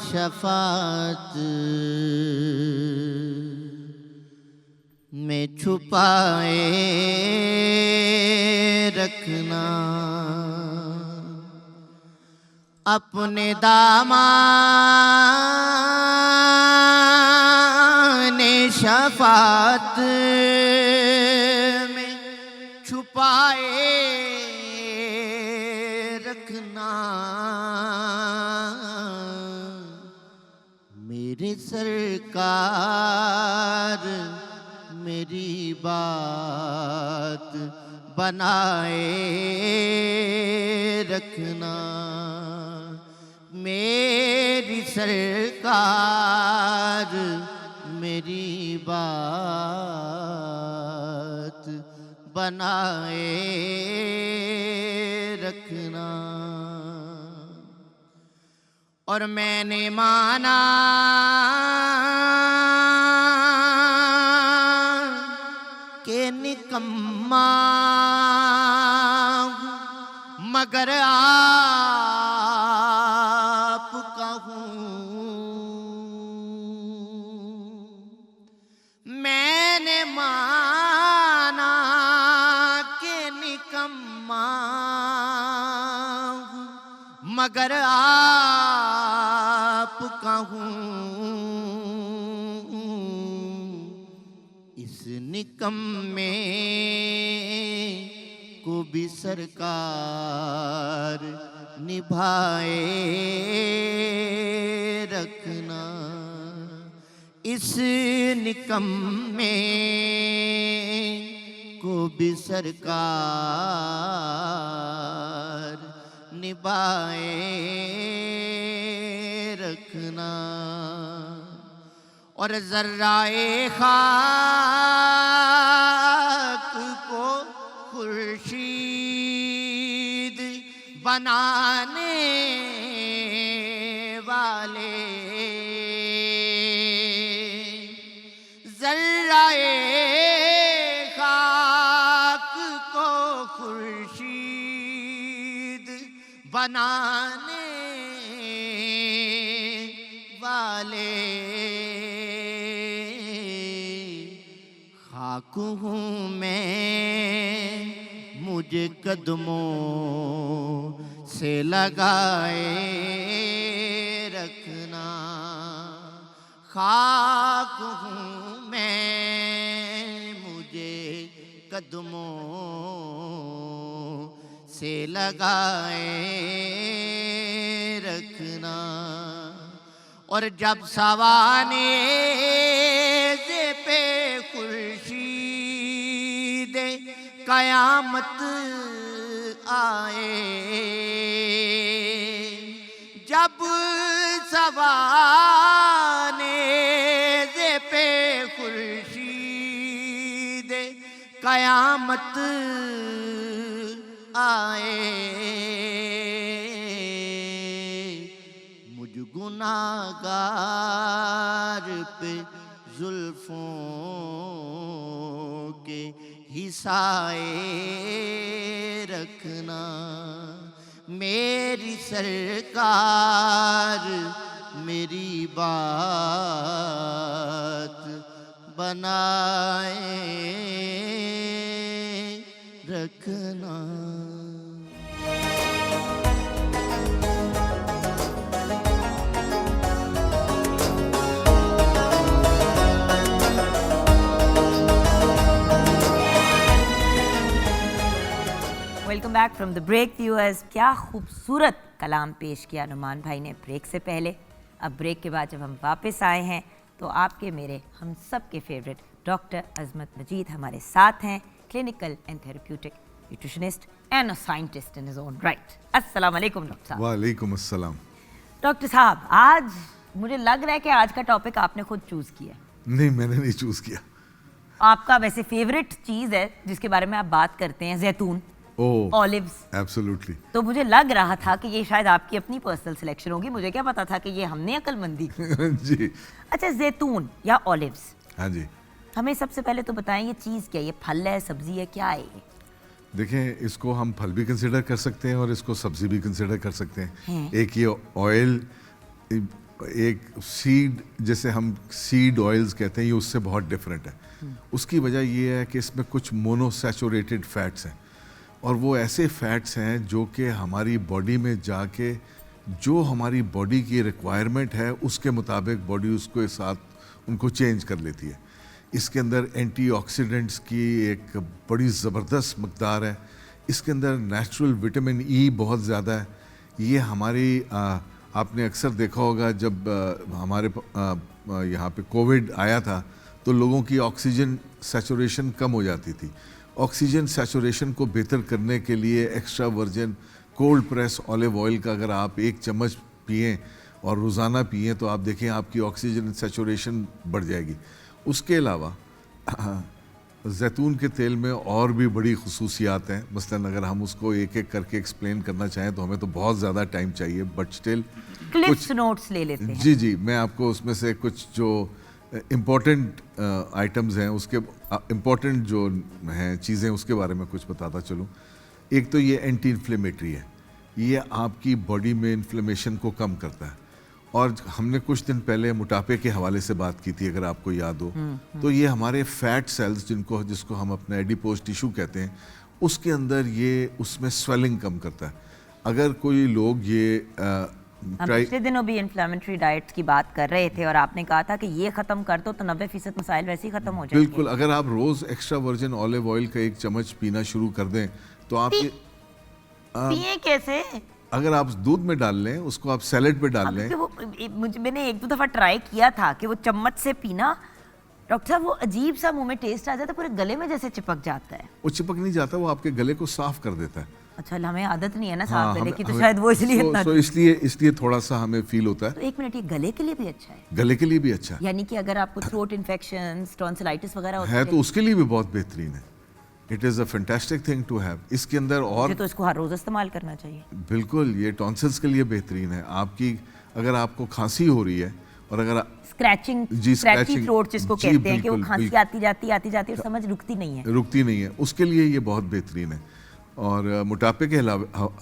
शफात में छुपाए रखना, अपने दामान शफात में छुपाए रखना, मेरे सरकार मेरी बात बनाए रखना, मेरी सरकार मेरी बात बनाए रखना। और मैंने माना के निकम्मा हूँ, मगर आपका हूँ। मैंने माना के निकम्मा हूँ, मगर आपका हूँ। इस निकम्मे को भी सरकार निभाए रखना। इस निकम्मे को भी सरकार निभाए रखना। और जर्राए खाक को खुर्शीद बनाने वाले, जर्राए खाक को खुर्शीद बनाने वाले, खाक हूँ मैं, मुझे कदमों से लगाए रखना। खाक हूँ मैं, मुझे कदमों से लगाए रखना। और जब सवाने पे खुर्शीद कयामत आए, जब सवाने पे खुर्शीद कयामत आए, मुझ गुनाहगार पे जुल्फों के हिसाए रखना। मेरी सरकार मेरी बात बनाए रखना। Welcome back from the break viewers. क्या खूबसूरत कलाम पेश किया नुमान भाई ने ब्रेक से पहले। अब ब्रेक के बाद जब हम वापस आए हैं तो आपके मेरे हम सब के फेवरेट डॉक्टर अजमत मजीद हमारे साथ हैं, clinical and therapeutic nutritionist and a scientist in his own right. अस्सलाम वालेकुम डॉक्टर साहब। वालेकुम अस्सलाम। डॉक्टर साहब, आज मुझे लग रहा है कि आज का टॉपिक आपने खुद चूज किया। नहीं, मैंने नहीं चूज किया। आपका वैसे फेवरेट चीज़ है जिसके बारे में आप बात करते हैं, जैतून, ऑलिव्स। एब्सोल्युटली। तो मुझे लग रहा था कि ये शायद आपकी अपनी पर्सनल सिलेक्शन होगी। मुझे क्या पता था कि ये हमने अक्लमंदी की। जी। अच्छा, जैतून या ऑलिव्स, हाँ जी। हमें सबसे पहले तो बताएं ये चीज़ क्या है? ये फल है, सब्जी है, क्या है ये? देखें, इसको हम फल भी कंसिडर कर सकते हैं और इसको सब्जी भी कंसिडर कर सकते हैं। एक ये ऑयल, एक सीड, जैसे हम सीड ऑयल्स कहते हैं, ये उससे बहुत डिफरेंट है। उसकी वजह ये है कि इसमें कुछ मोनोसैचुरेटेड फैट्स हैं और वो ऐसे फैट्स हैं जो कि हमारी बॉडी में जाके जो हमारी बॉडी की रिक्वायरमेंट है उसके मुताबिक बॉडी उसके साथ उनको चेंज कर लेती है। इसके अंदर एंटीऑक्सीडेंट्स की एक बड़ी ज़बरदस्त मकदार है। इसके अंदर नेचुरल विटामिन ई बहुत ज़्यादा है। ये हमारी आपने अक्सर देखा होगा जब हमारे यहाँ पे कोविड आया था तो लोगों की ऑक्सीजन सैचुरेशन कम हो जाती थी। ऑक्सीजन सैचुरेशन को बेहतर करने के लिए extra virgin cold press olive oil का अगर आप 1 चम्मच पिएं और रोज़ाना पिएं तो आप देखें आपकी ऑक्सीजन सैचुरेशन बढ़ जाएगी। उसके अलावा जैतून के तेल में और भी बड़ी खुसूसियात हैं, मसलन अगर हम उसको एक एक करके एक्सप्लेन करना चाहें तो हमें तो बहुत ज़्यादा टाइम चाहिए, बट स्टिल क्लिप्स नोट्स ले लेते हैं। जी जी, मैं आपको उसमें से कुछ जो इम्पोर्टेंट आइटम्स हैं, उसके इम्पोर्टेंट जो हैं चीज़ें, उसके बारे में कुछ बताता चलूँ। एक तो ये एंटी इन्फ्लेमेटरी है, ये आपकी बॉडी में इन्फ्लेमेशन को कम करता है। और हमने कुछ दिन पहले मोटापे के हवाले से बात की थी, अगर आपको याद हो, तो ये हमारे फैट सेल्स जिसको हम अपना एडिपोज टिश्यू कहते हैं, उसके अंदर ये उसमें स्वेलिंग कम करता है। अगर कोई लोग ये हम पिछले दिनों भी इन्फ्लेमेटरी डाइट्स की बात कर रहे थे और आपने कहा था कि ये खत्म कर दो तो 90% मसाइल वैसे ही खत्म हो जाएंगे। बिल्कुल, अगर आप रोज एक्स्ट्रा वर्जिन ऑलिव ऑयल का एक चम्मच पीना शुरू कर दें तो आप ये पिए कैसे? अगर आप दूध में डाल लें, उसको आप सैलेड पे डाल लें। मैंने एक दो दफा ट्राई किया था कि वो चम्मच से पीना, डॉक्टर साहब वो अजीब सा मुंह में टेस्ट आ जाता है, पूरे गले में जैसे चिपक जाता है। वो चिपक नहीं जाता, वो आपके गले को साफ कर देता है। अच्छा, हमें आदत नहीं है ना हाँ, साफ गले की, तो हमें- शायद वो इसलिए इतना। तो इसलिए थोड़ा सा हमें फील होता तो है। एक मिनट, ये गले के लिए भी अच्छा है? गले के लिए भी अच्छा यानी कि अगर आपको थ्रोट इन्फेक्शंस, टॉन्सिलाइटिस वगैरह होती है तो उसके लिए भी बहुत बेहतरीन है। It is a fantastic thing to have. इसके अंदर और मुझे तो इसको हर रोज इस्तेमाल करना चाहिए। बिल्कुल, ये टॉन्सिल्स के लिए बेहतरीन है। आपकी अगर आपको खांसी हो रही है और अगर स्क्रैचिंग, जी, स्क्रैची scratching, थ्रोट जिसको जी, कहते हैं कि वो बिल्कुल, खांसी बिल्कुल। आती जाती और समझ रुकती नहीं है। रुकती नहीं है, उसके लिए ये बहुत बेहतरीन है। और मोटापे के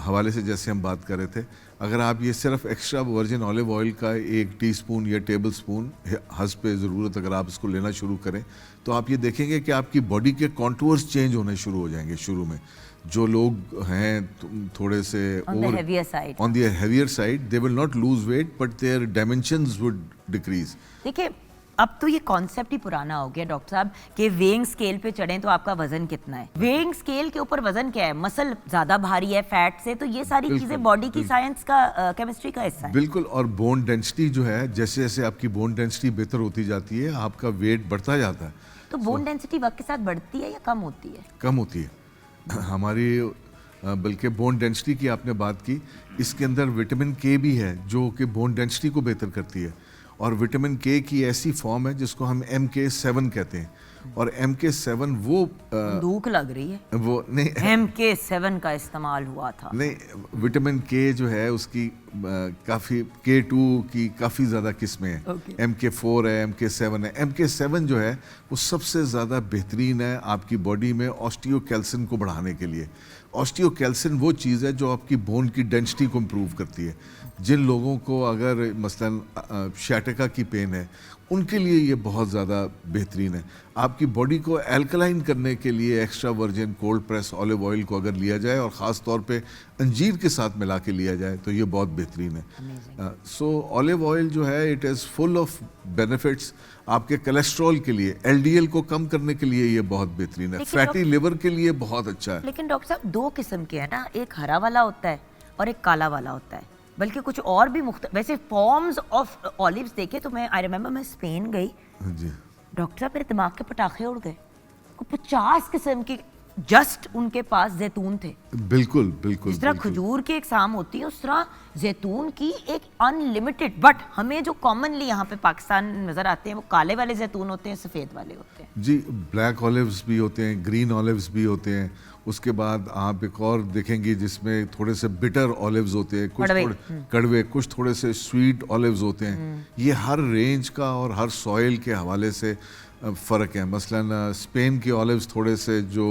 हवाले से जैसे हम बात कर रहे थे, अगर आप ये सिर्फ एक्स्ट्रा वर्जिन ऑलिव ऑयल का 1 टीस्पून या टेबल स्पून हंस पे ज़रूरत अगर आप इसको लेना शुरू करें तो आप ये देखेंगे कि आपकी बॉडी के कॉन्टूर्स चेंज होने शुरू हो जाएंगे। शुरू में जो लोग हैं थोड़े से On the heavier side. On the heavier side, they will not lose weight but their dimensions would decrease. देखिए, अब तो ये कॉन्सेप्ट ही पुराना हो गया डॉक्टर साहब कि वेइंग स्केल पे चढ़ें तो आपका वजन कितना है। वेइंग स्केल के ऊपर वजन क्या है? मसल ज्यादा भारी है फैट से, तो ये सारी बिल्कुल, चीजें बॉडी की साइंस का, केमिस्ट्री का हिस्सा है। बिल्कुल। और बोन डेंसिटी जो है, जैसे जैसे आपकी बोन डेंसिटी बेहतर होती जाती है, आपका वेट बढ़ता जाता है। तो बोन डेंसिटी वक्त के साथ बढ़ती है या कम होती है? कम होती है हमारी बल्कि बोन डेंसिटी की आपने बात की, इसके अंदर विटामिन के भी है जो कि बोन डेंसिटी को बेहतर करती है। और विटामिन के की ऐसी फॉर्म है जिसको हम MK7 कहते हैं। और MK7 वो धूक लग रही है। वो नहीं MK7 का इस्तेमाल हुआ था। नहीं, विटामिन के जो है उसकी काफ़ी K2 की काफ़ी ज़्यादा किस्में हैं। Okay. MK4 है, MK7 है। MK7 जो है वो सबसे ज़्यादा बेहतरीन है आपकी बॉडी में ऑस्टियोकैल्सिन को बढ़ाने के लिए। ऑस्टियोकैल्सिन वो चीज़ है जो आपकी बोन की डेंसिटी को इम्प्रूव करती है। जिन लोगों को अगर मसलन शैटिका की पेन है, उनके लिए ये बहुत ज़्यादा बेहतरीन है। आपकी बॉडी को एल्कलाइन करने के लिए extra virgin cold press olive oil को अगर लिया जाए और ख़ास तौर पे अंजीर के साथ मिला के लिया जाए तो ये बहुत बेहतरीन है। सो ऑलिव ऑयल जो है, it is full of benefits. आपके कोलेस्ट्रॉल के लिए, LDL को कम करने के लिए ये बहुत बेहतरीन है। लेकिन फैटी लिवर के लिए बहुत अच्छा है। लेकिन डॉक्टर साहब, दो किस्म के हैं ना, एक हरा वाला होता है और एक काला वाला होता है, बल्कि कुछ और भी वैसे फॉर्म्स ऑफ ऑलिव्स देखे तो मैं आई रिमेम्बर मैं स्पेन गई, जी, डॉक्टर साहब मेरे दिमाग के पटाखे उड़ गए। 50 किस्म के जस्ट उनके पास जैतून थे। बिल्कुल बिल्कुल। जिस तरह बिल्कुल। खजूर की एक शाम होती है, उस तरह जैतून की एक अनलिमिटेड। बट हमें जो कॉमनली यहाँ पे पाकिस्तान में नजर आते हैं वो काले वाले जैतून होते हैं, सफ़ेद वाले होते हैं। जी, ब्लैक ऑलिव्स भी होते हैं, ग्रीन ऑलिव्स भी होते हैं। उसके बाद आप एक और देखेंगे जिसमें थोड़े से बिटर ऑलिव्स होते हैं, कुछ कड़वे। थोड़े कड़वे, कुछ थोड़े से स्वीट ऑलिव्स होते हैं। ये हर रेंज का और हर सॉइल के हवाले से फ़र्क है। मसलन स्पेन के ऑलिव्स थोड़े से जो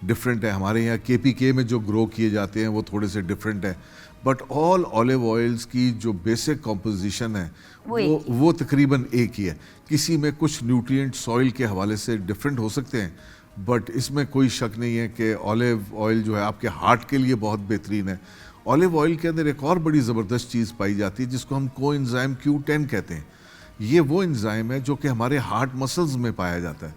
डिफरेंट है, हमारे यहाँ KPK में जो ग्रो किए जाते हैं वो थोड़े से डिफरेंट है। बट ऑल ऑलिव ऑयल्स की जो बेसिक कॉम्पोजिशन है वो तकरीबन एक ही है। किसी में कुछ न्यूट्रिएंट सॉइल के हवाले से डिफरेंट हो सकते हैं, बट इसमें कोई शक नहीं है कि ऑलिव ऑयल जो है आपके हार्ट के लिए बहुत बेहतरीन है। ऑलिव ऑयल के अंदर एक और बड़ी ज़बरदस्त चीज़ पाई जाती है जिसको हम कोएंजाइम Q10 कहते हैं। ये वो एंजाइम है जो कि हमारे हार्ट मसल्स में पाया जाता है।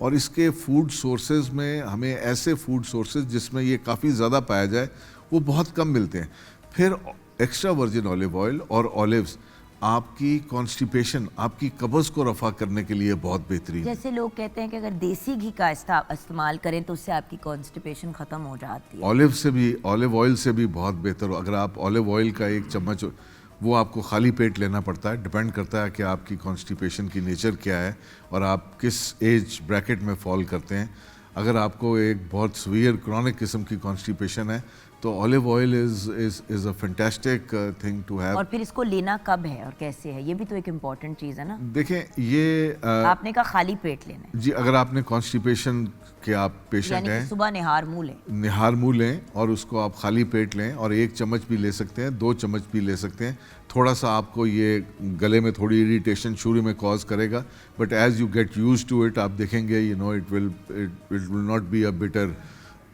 और इसके फूड सोर्सेज में हमें ऐसे फूड सोर्सेज जिसमें ये काफ़ी ज़्यादा पाया जाए वो बहुत कम मिलते हैं। फिर एक्स्ट्रा वर्जिन ऑलिव ऑयल और ऑलिव्स आपकी कॉन्स्टिपेशन, आपकी कब्ज़ को रफ़ा करने के लिए बहुत बेहतरीन है। जैसे लोग कहते हैं कि अगर देसी घी का इस्तेमाल करें तो उससे आपकी कॉन्स्टिपेशन खत्म हो जाती है। ऑलिव ऑयल से भी बहुत बेहतर हो। अगर आप ऑलिव ऑयल का 1 चम्मच वो आपको खाली पेट लेना पड़ता है। डिपेंड करता है कि आपकी कॉन्स्टिपेशन की नेचर क्या है और आप किस एज ब्रैकेट में फॉल करते हैं। अगर आपको एक बहुत सीवियर क्रॉनिक किस्म की कॉन्स्टिपेशन है तो olive oil is a fantastic thing to have. और फिर इसको लेना कब है और कैसे है, ये भी तो एक इम्पॉर्टेंट चीज़ है ना। देखें ये आपने कहा खाली पेट लेना है, जी, अगर आपने कॉन्स्टिपेशन के आप पेशेंट यानी कि हैं, सुबह निहार मुँह लें। निहार मुँह लें और उसको आप खाली पेट लें और 1 चम्मच भी ले सकते हैं, 2 चम्मच भी ले सकते हैं। थोड़ा सा आपको ये गले में थोड़ी इरिटेशन शुरू में कॉज करेगा, but as you get used to it आप देखेंगे you know it will not be a bitter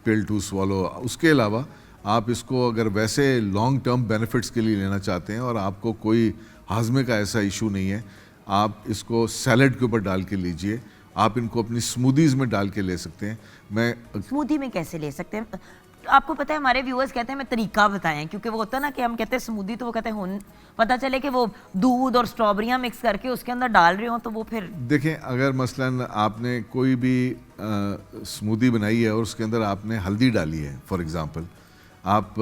pill to swallow. उसके अलावा आप इसको अगर वैसे लॉन्ग टर्म बेनिफिट्स के लिए लेना चाहते हैं और आपको कोई हाजमे का ऐसा इशू नहीं है, आप इसको सैलड के ऊपर डाल के लीजिए। आप इनको अपनी स्मूदीज में डाल के ले सकते हैं। मैं स्मूदी में कैसे ले सकते हैं? आपको पता है हमारे व्यूअर्स कहते हैं मैं तरीका बताएं, क्योंकि वो होता है ना कि हम कहते हैं स्मूदी तो वो कहते हैं पता चले कि वो दूध और स्ट्रॉबेरियां मिक्स करके उसके अंदर डाल रहे हो तो वो फिर। देखें, अगर मसलन आपने कोई भी स्मूदी बनाई है और उसके अंदर आपने हल्दी डाली है फॉर एग्जांपल, आप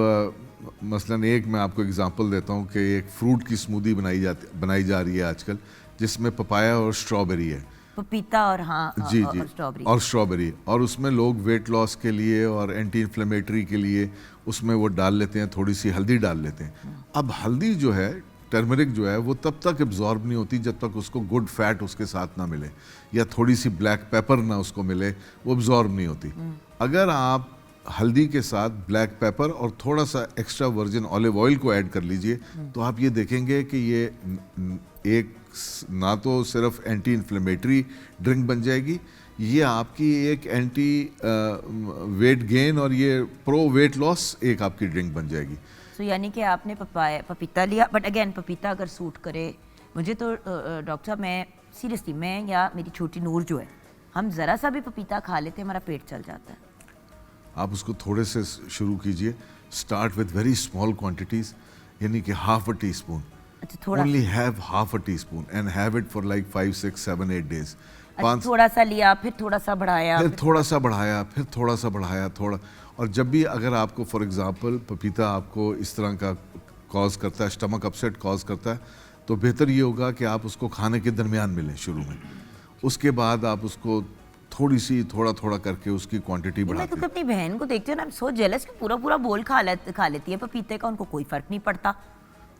मसलन मैं आपको एग्जांपल देता हूँ कि एक फ्रूट की स्मूदी बनाई जा रही है आजकल जिसमें पपाया और स्ट्रॉबेरी है, पपीता और जी और स्ट्रॉबेरी और स्ट्रॉबेरी, और उसमें लोग वेट लॉस के लिए और एंटी इन्फ्लेमेटरी के लिए उसमें वो डाल लेते हैं, थोड़ी सी हल्दी डाल लेते हैं। अब हल्दी जो है, टर्मरिक जो है, वो तब तक एब्जॉर्ब नहीं होती जब तक उसको गुड फैट उसके साथ ना मिले या थोड़ी सी ब्लैक पेपर ना उसको मिले, वो एब्जॉर्ब नहीं होती। अगर आप हल्दी के साथ ब्लैक पेपर और थोड़ा सा एक्स्ट्रा वर्जिन ऑलिव ऑयल को ऐड कर लीजिए तो आप ये देखेंगे कि ये एक ना तो सिर्फ एंटी इन्फ्लेमेटरी ड्रिंक बन जाएगी, ये आपकी एक एंटी वेट गेन और ये प्रो वेट लॉस एक आपकी ड्रिंक बन जाएगी। तो यानी कि आपने पपीता लिया, बट अगेन पपीता अगर सूट करे मुझे तो डॉक्टर साहब, मैं सीरियसली, मैं या मेरी छोटी नूर जो है, हम ज़रा सा भी पपीता खा लेते हमारा पेट चल जाता है। आप उसको थोड़े से शुरू कीजिए, start with very small quantities, यानी कि हाफ अ टी स्पून, अच्छा थोड़ा only have half a tea spoon and have it for like 5, 6, 7, 8 days. अच्छा, थोड़ा सा लिया फिर थोड़ा सा बढ़ाया फिर थोड़ा सा बढ़ाया, फिर थोड़ा सा बढ़ाया, थोड़ा। और जब भी अगर आपको फॉर एग्जांपल पपीता आपको इस तरह का कॉज करता है, स्टमक अपसेट कॉज करता है, तो बेहतर ये होगा कि आप उसको खाने के दरमियान में लें शुरू में, उसके बाद आप उसको थोड़ी सी थोड़ा थोड़ा करके उसकी क्वांटिटी मैं बढ़ाते तो अपनी बहन को देखती हूँ ना, आई एम सो जेलस कि पूरा पूरा बोल खा लेती है पपीते का, उनको कोई फर्क नहीं पड़ता।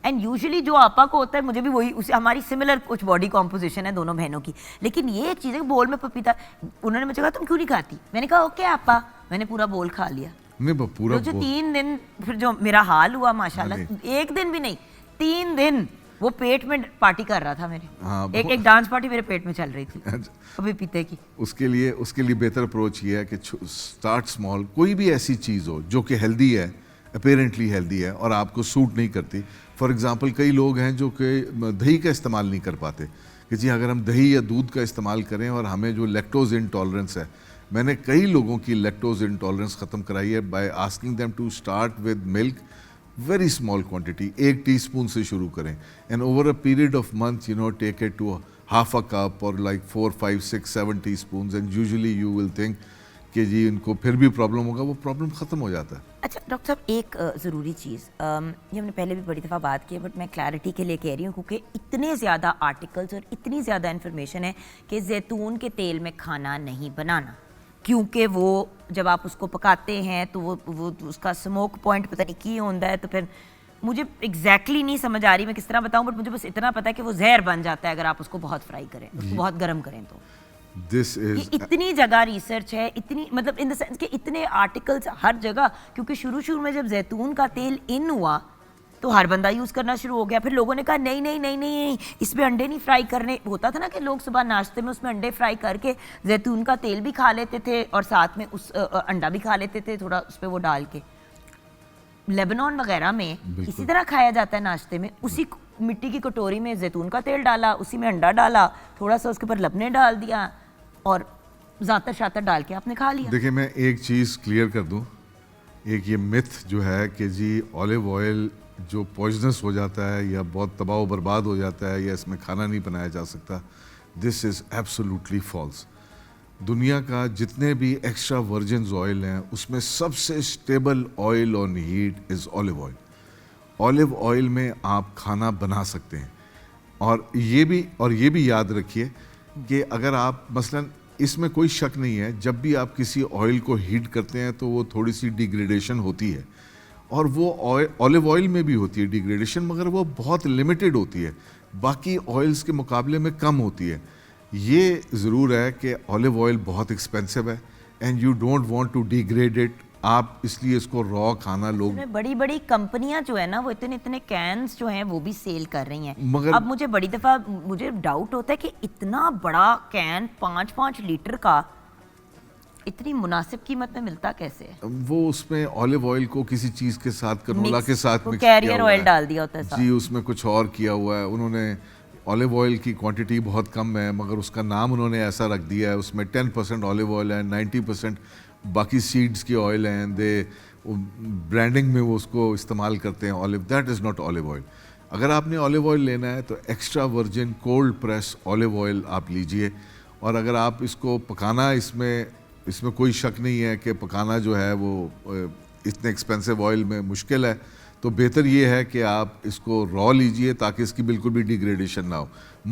एंड यूजुअली जो आपा को होता है, मुझे भी वही, उसे हमारी सिमिलर कुछ बॉडी कॉम्पोजिशन है दोनों बहनों की, लेकिन ये एक चीज़ है कि बोल में पपीता, उन्होंने मुझे कहा तुम क्यों नहीं खाती, मैंने कहा ओके आपा, मैंने पूरा बोल खा लिया। नहीं, पूरा जो 3 दिन फिर जो मेरा हाल हुआ माशाल्लाह, 1 दिन भी नहीं 3 दिन वो पेट में पार्टी कर रहा था मेरे। हाँ, एक डांस पार्टी मेरे पेट में चल रही थी अभी पीते की। उसके लिए बेहतर अप्रोच ये है कि स्टार्ट स्मॉल। कोई भी ऐसी चीज़ हो जो कि हेल्दी है, अपेरेंटली हेल्दी है और आपको सूट नहीं करती, फॉर एग्जांपल कई लोग हैं जो कि दही का इस्तेमाल नहीं कर पाते कि जी अगर हम दही या दूध का इस्तेमाल करें और हमें जो लैक्टोज इंटॉलरेंस है, मैंने कई लोगों की लैक्टोज इंटॉलरेंस ख़त्म कराई है by asking them to start with milk, very small quantity, 1 teaspoon से शुरू करें and over a period of month you know take it to half a cup और like 4, 5, 6, 7 teaspoon and usually you will think कि जी इनको फिर भी problem होगा, वो प्रॉब्लम ख़त्म हो जाता है। अच्छा डॉक्टर साहब, एक ज़रूरी चीज़, ये हमने पहले भी बड़ी दफ़ा बात की है, बट मैं क्लैरिटी के लिए कह रही हूँ क्योंकि इतने ज़्यादा आर्टिकल्स और इतनी ज़्यादा इन्फॉर्मेशन है कि जैतून के तेल में खाना नहीं बनाना, क्योंकि वो जब आप उसको पकाते हैं तो वो उसका स्मोक पॉइंट पता नहीं की होता है, तो फिर मुझे एग्जैक्टली नहीं समझ आ रही मैं किस तरह बताऊं, बट मुझे बस इतना पता है कि वो जहर बन जाता है अगर आप उसको बहुत फ्राई करें, उसको बहुत गर्म करें तो। दिस ये इज इतनी जगह रिसर्च है, इतनी मतलब इन द सेंस कि इतने आर्टिकल्स हर जगह, क्योंकि शुरू में जब जैतून का तेल इन हुआ तो हर बंदा यूज़ करना शुरू हो गया, फिर लोगों ने कहा नहीं नहीं नहीं नहीं इसमें अंडे नहीं फ्राई करने, होता था ना कि लोग सुबह नाश्ते में उसमें अंडे फ्राई करके जैतून का तेल भी खा लेते थे और साथ में उस अंडा भी खा लेते थे थोड़ा उस पर वो डाल के। लेबनान वगैरह में इसी तरह खाया जाता है नाश्ते में, उसी मिट्टी की कटोरी में जैतून का तेल डाला, उसी में अंडा डाला, थोड़ा सा उसके ऊपर लबने डाल दिया और ज़ातर शातर डाल के आपने खा लिया। देखिए मैं एक चीज़ क्लियर कर दूं, एक ये मिथ जो है कि जी ऑलिव ऑयल जो पॉइजनस हो जाता है या बहुत तबाह बर्बाद हो जाता है या इसमें खाना नहीं बनाया जा सकता, दिस इज़ एब्सोल्युटली फॉल्स। दुनिया का जितने भी एक्स्ट्रा वर्जिन ऑयल हैं उसमें सबसे stable oil on heat is olive oil. Olive oil में आप खाना बना सकते हैं। और ये भी याद रखिए कि अगर आप मसलन, इसमें कोई शक नहीं है, जब भी आप किसी ऑयल को हीट करते हैं तो वो थोड़ी सी डिग्रेडेशन होती है, और वो ऑलिव ऑयल में भी होती है डिग्रेडेशन, मगर वो बहुत लिमिटेड होती है, बाकी ऑयल्स के मुकाबले में कम होती है। ये ज़रूर है कि ऑलिव ऑयल बहुत एक्सपेंसिव है and you don't want to degrade it, आप इसलिए इसको रॉ खाना लोग। बड़ी बड़ी कंपनियां जो है ना वो इतने इतने कैंस जो हैं वो भी सेल कर रही हैं। मगर अब मुझे बड़ी दफ़ा मुझे डाउट होता है कि इतना बड़ा कैन 5-5 लीटर का इतनी मुनासिब कीमत में मिलता कैसे है? वो उसमें ऑलिव ऑयल को किसी चीज़ के साथ, कनोला के साथ मिक्स कैरियर किया हुआ ऑयल है। डाल दिया होता है साथ। जी, उसमें कुछ और किया हुआ है उन्होंने। ऑलिव ऑयल की क्वांटिटी बहुत कम है, मगर उसका नाम उन्होंने ऐसा रख दिया है, उसमें 10% ऑलिव ऑयल है, 90% बाकी सीड्स की ऑयल हैं। दे ब्रांडिंग में वो उसको इस्तेमाल करते हैं olive. That is not olive oil. अगर आपने ऑलिव ऑयल लेना है तो extra virgin cold press olive oil आप लीजिए। और अगर आप इसको पकाना, इसमें कोई शक नहीं है कि पकाना जो है वो इतने एक्सपेंसिव ऑयल में मुश्किल है, तो बेहतर ये है कि आप इसको रॉ लीजिए ताकि इसकी बिल्कुल भी डिग्रेडेशन ना हो।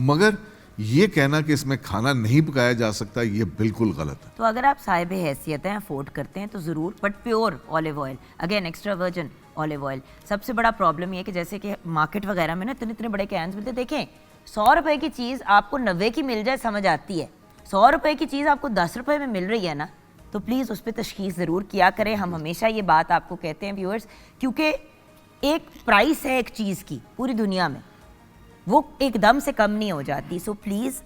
मगर ये कहना कि इसमें खाना नहीं पकाया जा सकता, ये बिल्कुल गलत है। तो अगर आप साहिब हैसियत हैं, अफोर्ड करते हैं तो ज़रूर, but pure olive oil, again extra virgin olive oil. सबसे बड़ा प्रॉब्लम ये है कि जैसे कि मार्केट वगैरह में ना इतने इतने बड़े कैंस मिलते, देखें 100 रुपए की चीज़ आपको 90 की मिल जाए समझ आती है, 100 रुपए की चीज़ आपको 10 रुपए में मिल रही है ना, तो प्लीज़ उस पर तशखीस ज़रूर किया करें। हम हमेशा ये बात आपको कहते हैं व्यूअर्स, क्योंकि एक प्राइस है एक चीज़ की पूरी दुनिया में, वो एकदम से कम नहीं हो जाती। सो प्लीज़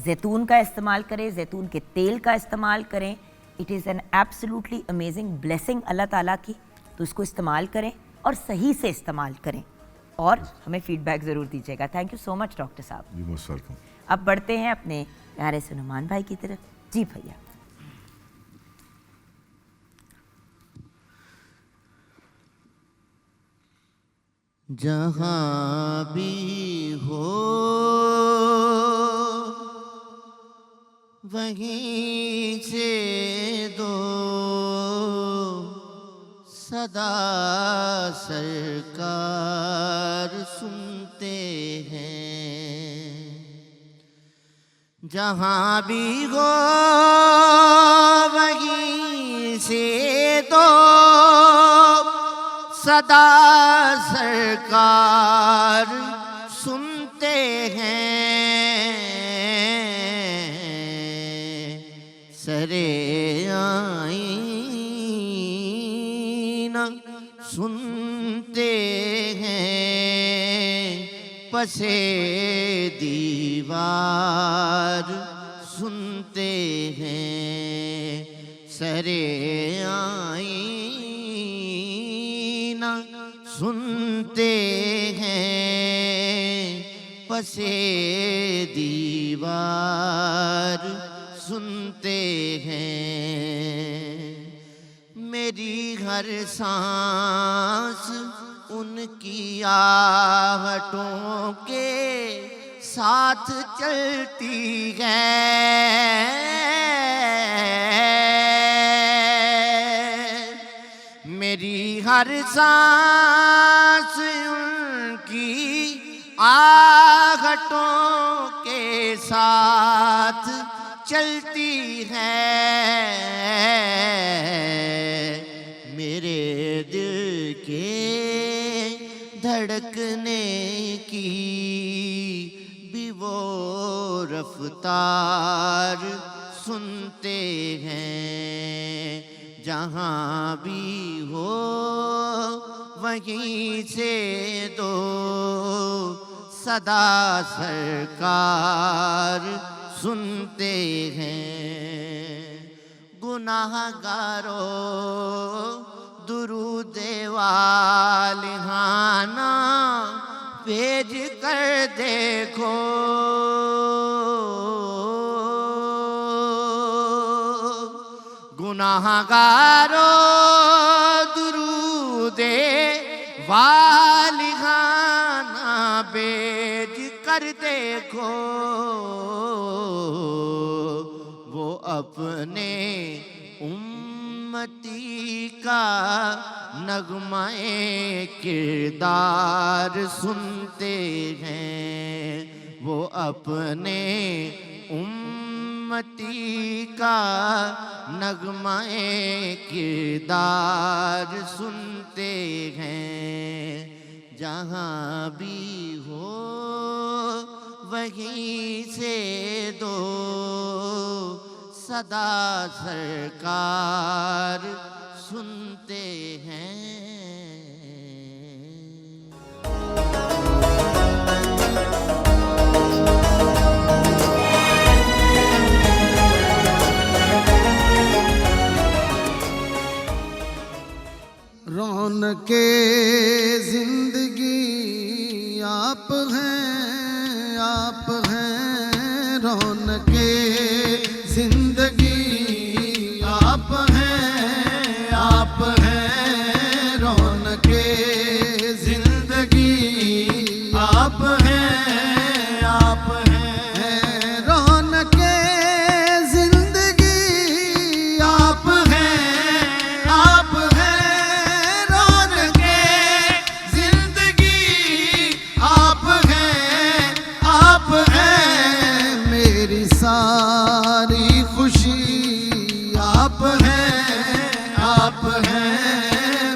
जैतून का इस्तेमाल करें, जैतून के तेल का इस्तेमाल करें। It is an absolutely amazing blessing अल्लाह ताला की, तो इसको इस्तेमाल करें और सही से इस्तेमाल करें और हमें फीडबैक ज़रूर दीजिएगा। Thank you so much doctor साहब। You most welcome. अब बढ़ते हैं अपने प्यारे से नुमान भाई की तरफ। जी भैया। जहाँ भी हो वहीं से दो सदा सरकार सुनते हैं। जहाँ भी हो वहीं से दो सदा सरकार सुनते हैं। सरे आईना सुनते हैं, पसे दीवार सुनते हैं। सरे आईना सुनते हैं, पसे दीवार सुनते हैं। मेरी हर सांस उनकी आहटों के साथ चलती है। मेरी हर सांस उनकी आहटों के साथ चलती है। मेरे दिल के धड़कने की भी वो रफ्तार सुनते हैं। जहाँ भी हो वहीं से दो सदा सरकार सुनते हैं। गुनाहगारों दुरूदे वालिहाना भेज कर देखो। गुनाहगारों दुरूदे वालिहाना भेज कर देखो। वो अपने उम्मती का नगमाए किरदार सुनते हैं, वो अपने उम्मती का नगमाए किरदार सुनते हैं। जहाँ भी हो वहीं से दो सदा सरकार सुनते हैं। रौनके जिंदगी आप हैं रौनके जिंदगी आप हैं रौनके जिंदगी आप हैं रौनके जिंदगी आप हैं रौनके जिंदगी आप हैं मेरी सारी खुशी आप हैं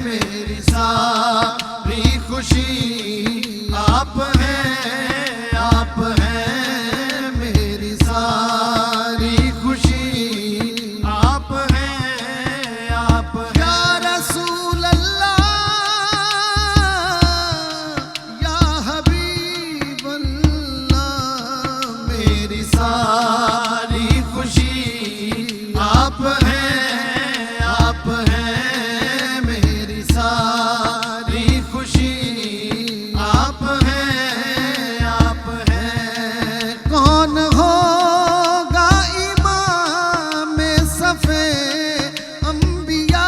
मेरी सारी खुशी आप हैं मेरी सारी खुशी आप हैं या रसूल अल्लाह या हबीब अल्लाह मेरी सारी खुशी आप हैं मेरी सारी खुशी आप हैं कौन होगा इमाम सफ़े अंबिया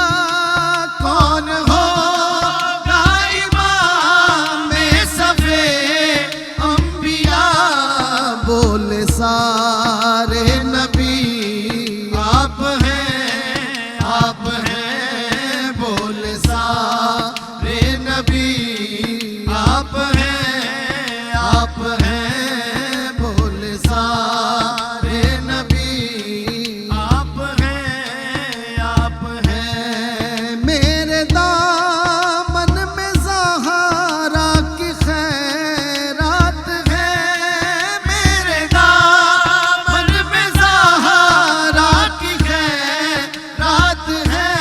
कौन होगा इमाम सफ़े अंबिया बोले सारे नबी आप हैं बोले सारे नबी आप हैं बोले सारे नबी आप हैं मेरे दामन में ज़हरा की खैरात है मेरे दामन में ज़हरा की खैरात है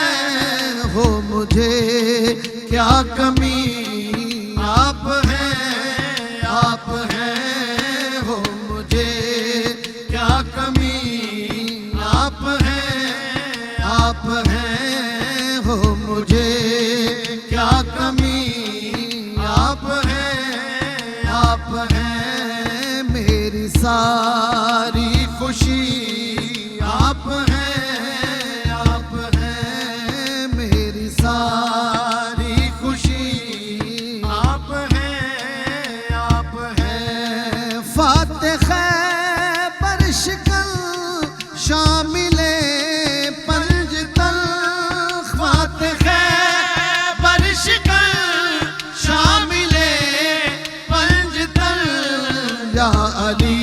हो मुझे क्या कमी आप हैं हो मुझे क्या कमी आप हैं हो मुझे क्या कमी आप हैं मेरी सारी खुशी आप हैं मेरी सारी खुशी आप हैं फातिह खैबर शिकल शामिले पंजतल फातिह खैबर शिकल शामिले पंजतल या अली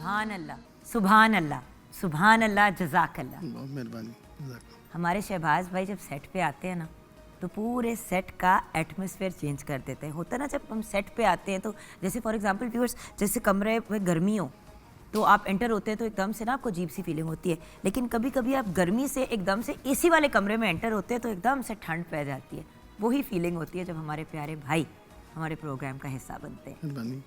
सुभान अल्लाह, सुभान अल्लाह, सुभान अल्लाह, जज़ाकल्लाह। बहुत मेहरबानी, जज़ाकल्लाह। हमारे शहबाज भाई जब सेट पे आते हैं ना तो पूरे सेट का एटमॉस्फेयर चेंज कर देते हैं। होता है ना, जब हम सेट पे आते हैं तो जैसे फॉर एग्जांपल व्यूअर्स, जैसे कमरे में गर्मी हो तो आप एंटर होते हैं तो एकदम से ना आपको अजीब सी फीलिंग होती है, लेकिन कभी कभी आप गर्मी से एकदम से एसी वाले कमरे में एंटर होते हैं तो एकदम से ठंड पै जाती है। वही फीलिंग होती है जब हमारे प्यारे भाई हमारे प्रोग्राम का हिस्सा बनते हैं। मेहरबानी।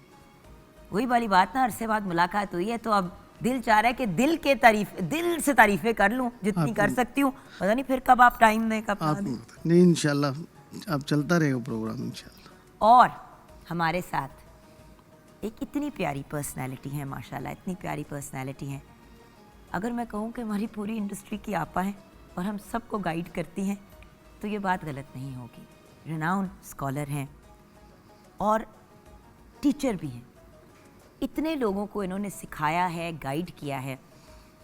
वही वाली बात ना, अरसे बाद मुलाकात हुई है तो अब दिल चाह रहा है कि दिल से तारीफें कर लूं जितनी कर सकती हूँ। पता नहीं फिर कब आप टाइम दें, कब ना आप दें। नहीं, इंशाल्लाह आप चलता रहेगा प्रोग्राम इंशाल्लाह। और हमारे साथ एक इतनी प्यारी पर्सनालिटी है, माशाल्लाह इतनी प्यारी पर्सनालिटी है। अगर मैं कहूँ कि हमारी पूरी इंडस्ट्री की आपा है और हम सबको गाइड करती हैं तो ये बात गलत नहीं होगी। रिनाउंड स्कॉलर हैं और टीचर भी हैं। इतने लोगों को इन्होंने सिखाया है, गाइड किया है,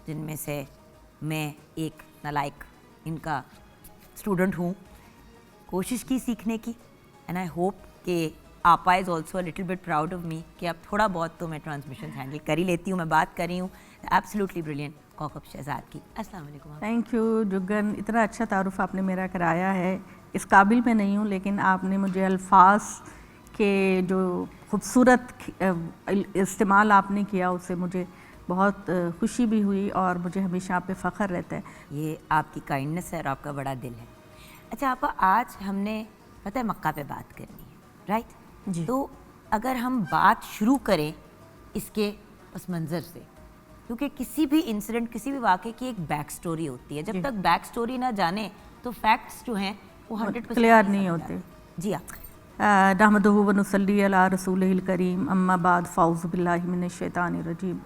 जिनमें से मैं एक नालायक इनका स्टूडेंट हूँ। कोशिश की सीखने की, एंड आई होप कि आपा is also little bit proud of me कि अब थोड़ा बहुत तो मैं ट्रांसमिशन हैंडल कर ही लेती हूँ। मैं बात कर रही हूँ एब्सोल्युटली ब्रिलियंट कौकब शहजाद की। अस्सलाम वालेकुम। थैंक यू जुगन, इतना अच्छा तारुफ आपने मेरा कराया है। इस काबिल मैं नहीं हूँ, लेकिन आपने मुझे अल्फाज के जो खूबसूरत इस्तेमाल आपने किया उससे मुझे बहुत खुशी भी हुई और मुझे हमेशा आप पे फ़ख्र रहता है। ये आपकी काइंडनेस है और आपका बड़ा दिल है। अच्छा आपा, आज हमने पता है मक्का पे बात करनी है, राइट जी। तो अगर हम बात शुरू करें इसके पस मंज़र से, क्योंकि किसी भी इंसिडेंट, किसी भी वाक़े की एक बैक स्टोरी होती है। जब तक बैक स्टोरी ना जाने तो फैक्ट्स जो हैं वो 100% क्लियर नहीं होते। जी आप नहमदुहु व नुसल्ली अला रसूलिहिल करीम, अम्मा बाद, फ़ाउज़ु बिल्लाहि मिनश शैतानिर रजीम।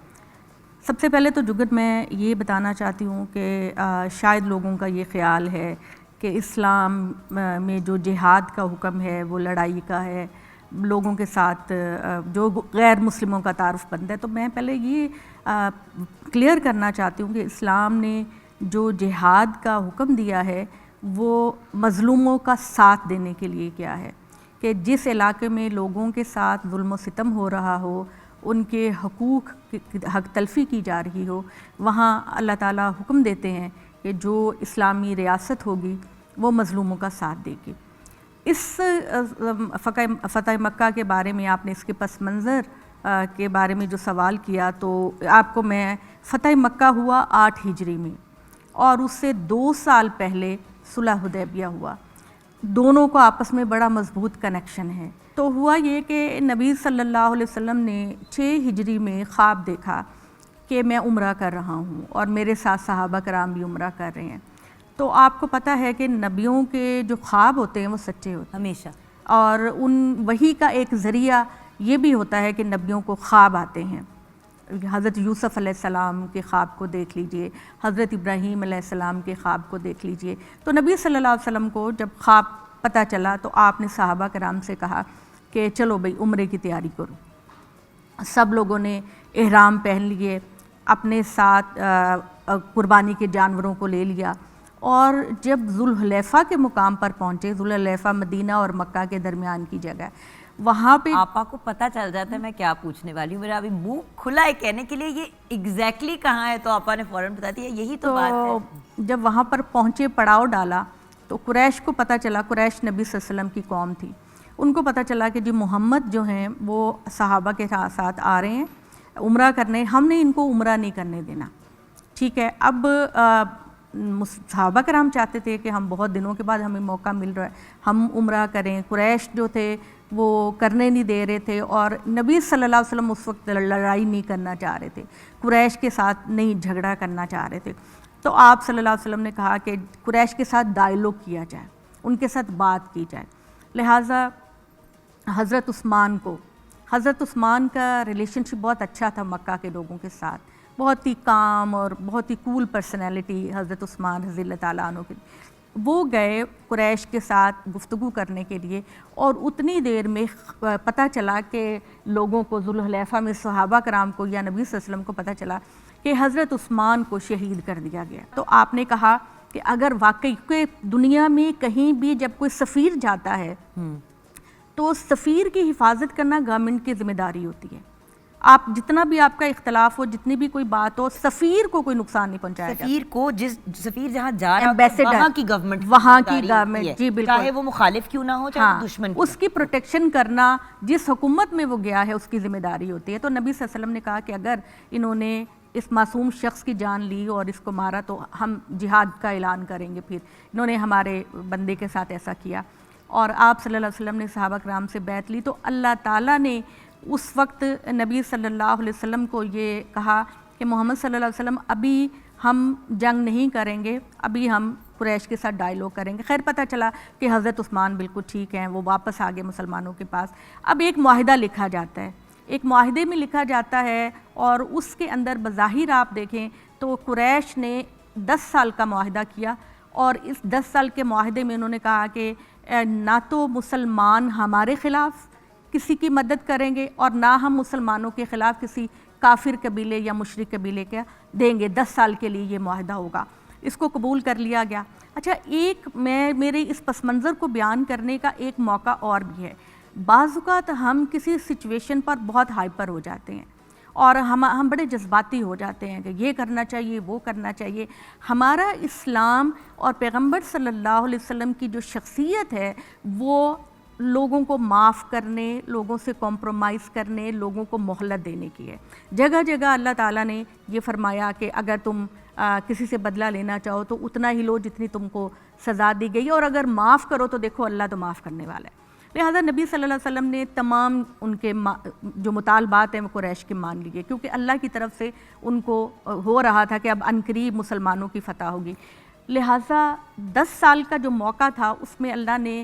सबसे पहले तो जुगत मैं ये बताना चाहती हूँ कि शायद लोगों का ये ख़्याल है कि इस्लाम में जो जिहाद का हुक्म है वो लड़ाई का है, लोगों के साथ जो गैर मुस्लिमों का तारुफ बनता है। तो मैं पहले ये क्लियर करना चाहती हूँ कि इस्लाम ने जो जिहाद का हुक्म दिया है वो मज़लूमों का साथ देने के लिए क्या है कि जिस इलाके में लोगों के साथ जुल्म सितम हो रहा हो, उनके हकूक़ की हक तलफ़ी की जा रही हो, वहाँ अल्लाह ताला हुक्म देते हैं कि जो इस्लामी रियासत होगी वो मज़लूमों का साथ देगी। इस फ़तह मक्का के बारे में आपने इसके पस मंज़र के बारे में जो सवाल किया, तो आपको मैं फ़तह मक्का हुआ 8 हिजरी में और उससे 2 साल पहले सुलह हुदैबिया हुआ। दोनों को आपस में बड़ा मजबूत कनेक्शन है। तो हुआ ये कि नबी सल्लल्लाहु अलैहि वसल्लम ने 6 हिजरी में ख्वाब देखा कि मैं उम्रा कर रहा हूँ और मेरे साथ सहाबा कराम भी उम्रा कर रहे हैं। तो आपको पता है कि नबियों के जो ख्वाब होते हैं वो सच्चे होते हैं हमेशा, और उन वही का एक ज़रिया ये भी होता है कि नबियों को ख्वाब आते हैं। हज़रत यूसुफ़ अलैहिस्सलाम के ख्वाब को देख लीजिए, हज़रत इब्राहीम अलैहिस्सलाम के ख्वाब को देख लीजिए। तो नबी सल्लल्लाहु अलैहि वसल्लम को जब ख्वाब पता चला तो आपने सहाबा कराम से कहा कि चलो भाई उम्रे की तैयारी करो। सब लोगों ने इहराम पहन लिए, अपने साथ कुर्बानी के जानवरों को ले लिया और जब ज़ुल्हुलैफ़ा के मुकाम पर पहुँचे, ज़ुल्हुलैफ़ा मदीना और मक्का के दरमियान की जगह, वहाँ पे आपा को पता चल जाता है मैं क्या पूछने वाली हूँ। मेरा अभी मुंह खुला है कहने के लिए ये एग्जैक्टली कहाँ है, तो आपा ने फ़ौरन बता दिया, यही तो बात है। जब वहाँ पर पहुँचे, पड़ाव डाला, तो कुरैश को पता चला, कुरैश नबी सल्लल्लाहु अलैहि वसल्लम की कौम थी, उनको पता चला कि जी मोहम्मद जो हैं वो सहाबा के साथ आ रहे हैं उम्रा करने, हमने इनको उम्रा नहीं करने देना। ठीक है, अब सहाबा कराम चाहते थे कि हम बहुत दिनों के बाद हमें मौका मिल रहा है, हम उम्रा करें। कुरैश जो थे वो करने नहीं दे रहे थे और नबी सल्लल्लाहु अलैहि वसल्लम उस वक्त लड़ाई नहीं करना चाह रहे थे, कुरैश के साथ नहीं झगड़ा करना चाह रहे थे। तो आप सल्लल्लाहु अलैहि वसल्लम ने कहा कि कुरैश के साथ डायलॉग किया जाए, उनके साथ बात की जाए। लिहाजा हज़रत उस्मान का रिलेशनशिप बहुत अच्छा था मक्का के लोगों के साथ, बहुत ही काम और बहुत ही कूल पर्सनैलिटी हज़रत उस्मान रज़ी ताला अन्हु की। वो गए कुरैश के साथ गुफ्तगू करने के लिए और उतनी देर में पता चला कि लोगों को ज़ुल्हुलैफ़ा में सहाबा कराम को या नबी सल्लल्लाहु अलैहि वसल्लम को पता चला कि हज़रत उस्मान को शहीद कर दिया गया। तो आपने कहा कि अगर वाकई के दुनिया में कहीं भी जब कोई सफ़ीर जाता है तो सफ़ीर की हिफाजत करना गवर्नमेंट की ज़िम्मेदारी होती है। आप जितना भी आपका इख्तलाफ हो, जितनी भी कोई बात हो, सफ़ीर को कोई नुकसान नहीं पहुंचाया जाता। सफीर को सफीर जहाँ जा रहा है Ambassador, वहाँ की गवर्नमेंट वहाँ की गवर्नमेंट, जी बिल्कुल, चाहे वो मुखालिफ क्यों ना हो, चाहे हाँ, वो दुश्मन क्यों उसकी प्रोटेक्शन करना जिस हुकूमत में वो गया है उसकी जिम्मेदारी होती है। तो नबी सल्लल्लाहु अलैहि वसल्लम ने कहा कि अगर इन्होंने इस मासूम शख्स की जान ली और इसको मारा तो हम जिहाद का ऐलान करेंगे। फिर इन्होंने हमारे बंदे के साथ ऐसा किया और आप सल्लल्लाहु अलैहि वसल्लम ने सहाबा कराम से बैत ली। तो अल्लाह ताला ने उस वक्त नबी सल्लल्लाहु अलैहि वसल्लम को ये कहा कि मोहम्मद सल्लल्लाहु अलैहि वसल्लम अभी हम जंग नहीं करेंगे, अभी हम कुरैश के साथ डायलॉग करेंगे। खैर पता चला कि हज़रत उस्मान बिल्कुल ठीक हैं, वो वापस आ गए मुसलमानों के पास। अब एक मुआहिदा लिखा जाता है, एक मुआहिदे में लिखा जाता है और उसके अंदर बज़ाहिर आप देखें तो कुरैश ने 10 साल का मुआहिदा किया और इस 10 साल के मुआहिदे में उन्होंने कहा कि ना तो मुसलमान हमारे ख़िलाफ़ किसी की मदद करेंगे और ना हम मुसलमानों के ख़िलाफ़ किसी काफिर कबीले या मुशरिक कबीले के देंगे। 10 साल के लिए ये मुआहिदा होगा। इसको कबूल कर लिया गया। अच्छा, एक मैं मेरे इस पस मंज़र को बयान करने का एक मौका और भी है। बाज़ हम किसी सिचुएशन पर बहुत हाइपर हो जाते हैं और हम बड़े जज्बाती हो जाते हैं कि ये करना चाहिए, वो करना चाहिए। हमारा इस्लाम और पैगंबर सल्लल्लाहु अलैहि वसल्लम की जो शख्सियत है वो लोगों को माफ़ करने, लोगों से कॉम्प्रोमाइज़ करने, लोगों को मोहलत देने की है। जगह जगह अल्लाह ताला ने ये फरमाया कि अगर तुम किसी से बदला लेना चाहो तो उतना ही लो जितनी तुमको सज़ा दी गई, और अगर माफ़ करो तो देखो अल्लाह तो माफ़ करने वाला है। लिहाजा नबी सल्लल्लाहु अलैहि वसल्लम ने तमाम उनके जो मुतालबात हैं वो कुरैश के मान लिए, क्योंकि अल्लाह की तरफ से उनको हो रहा था कि अब अनकरीब मुसलमानों की फ़तह होगी। लिहाजा 10 साल का जो मौका था उसमें अल्लाह ने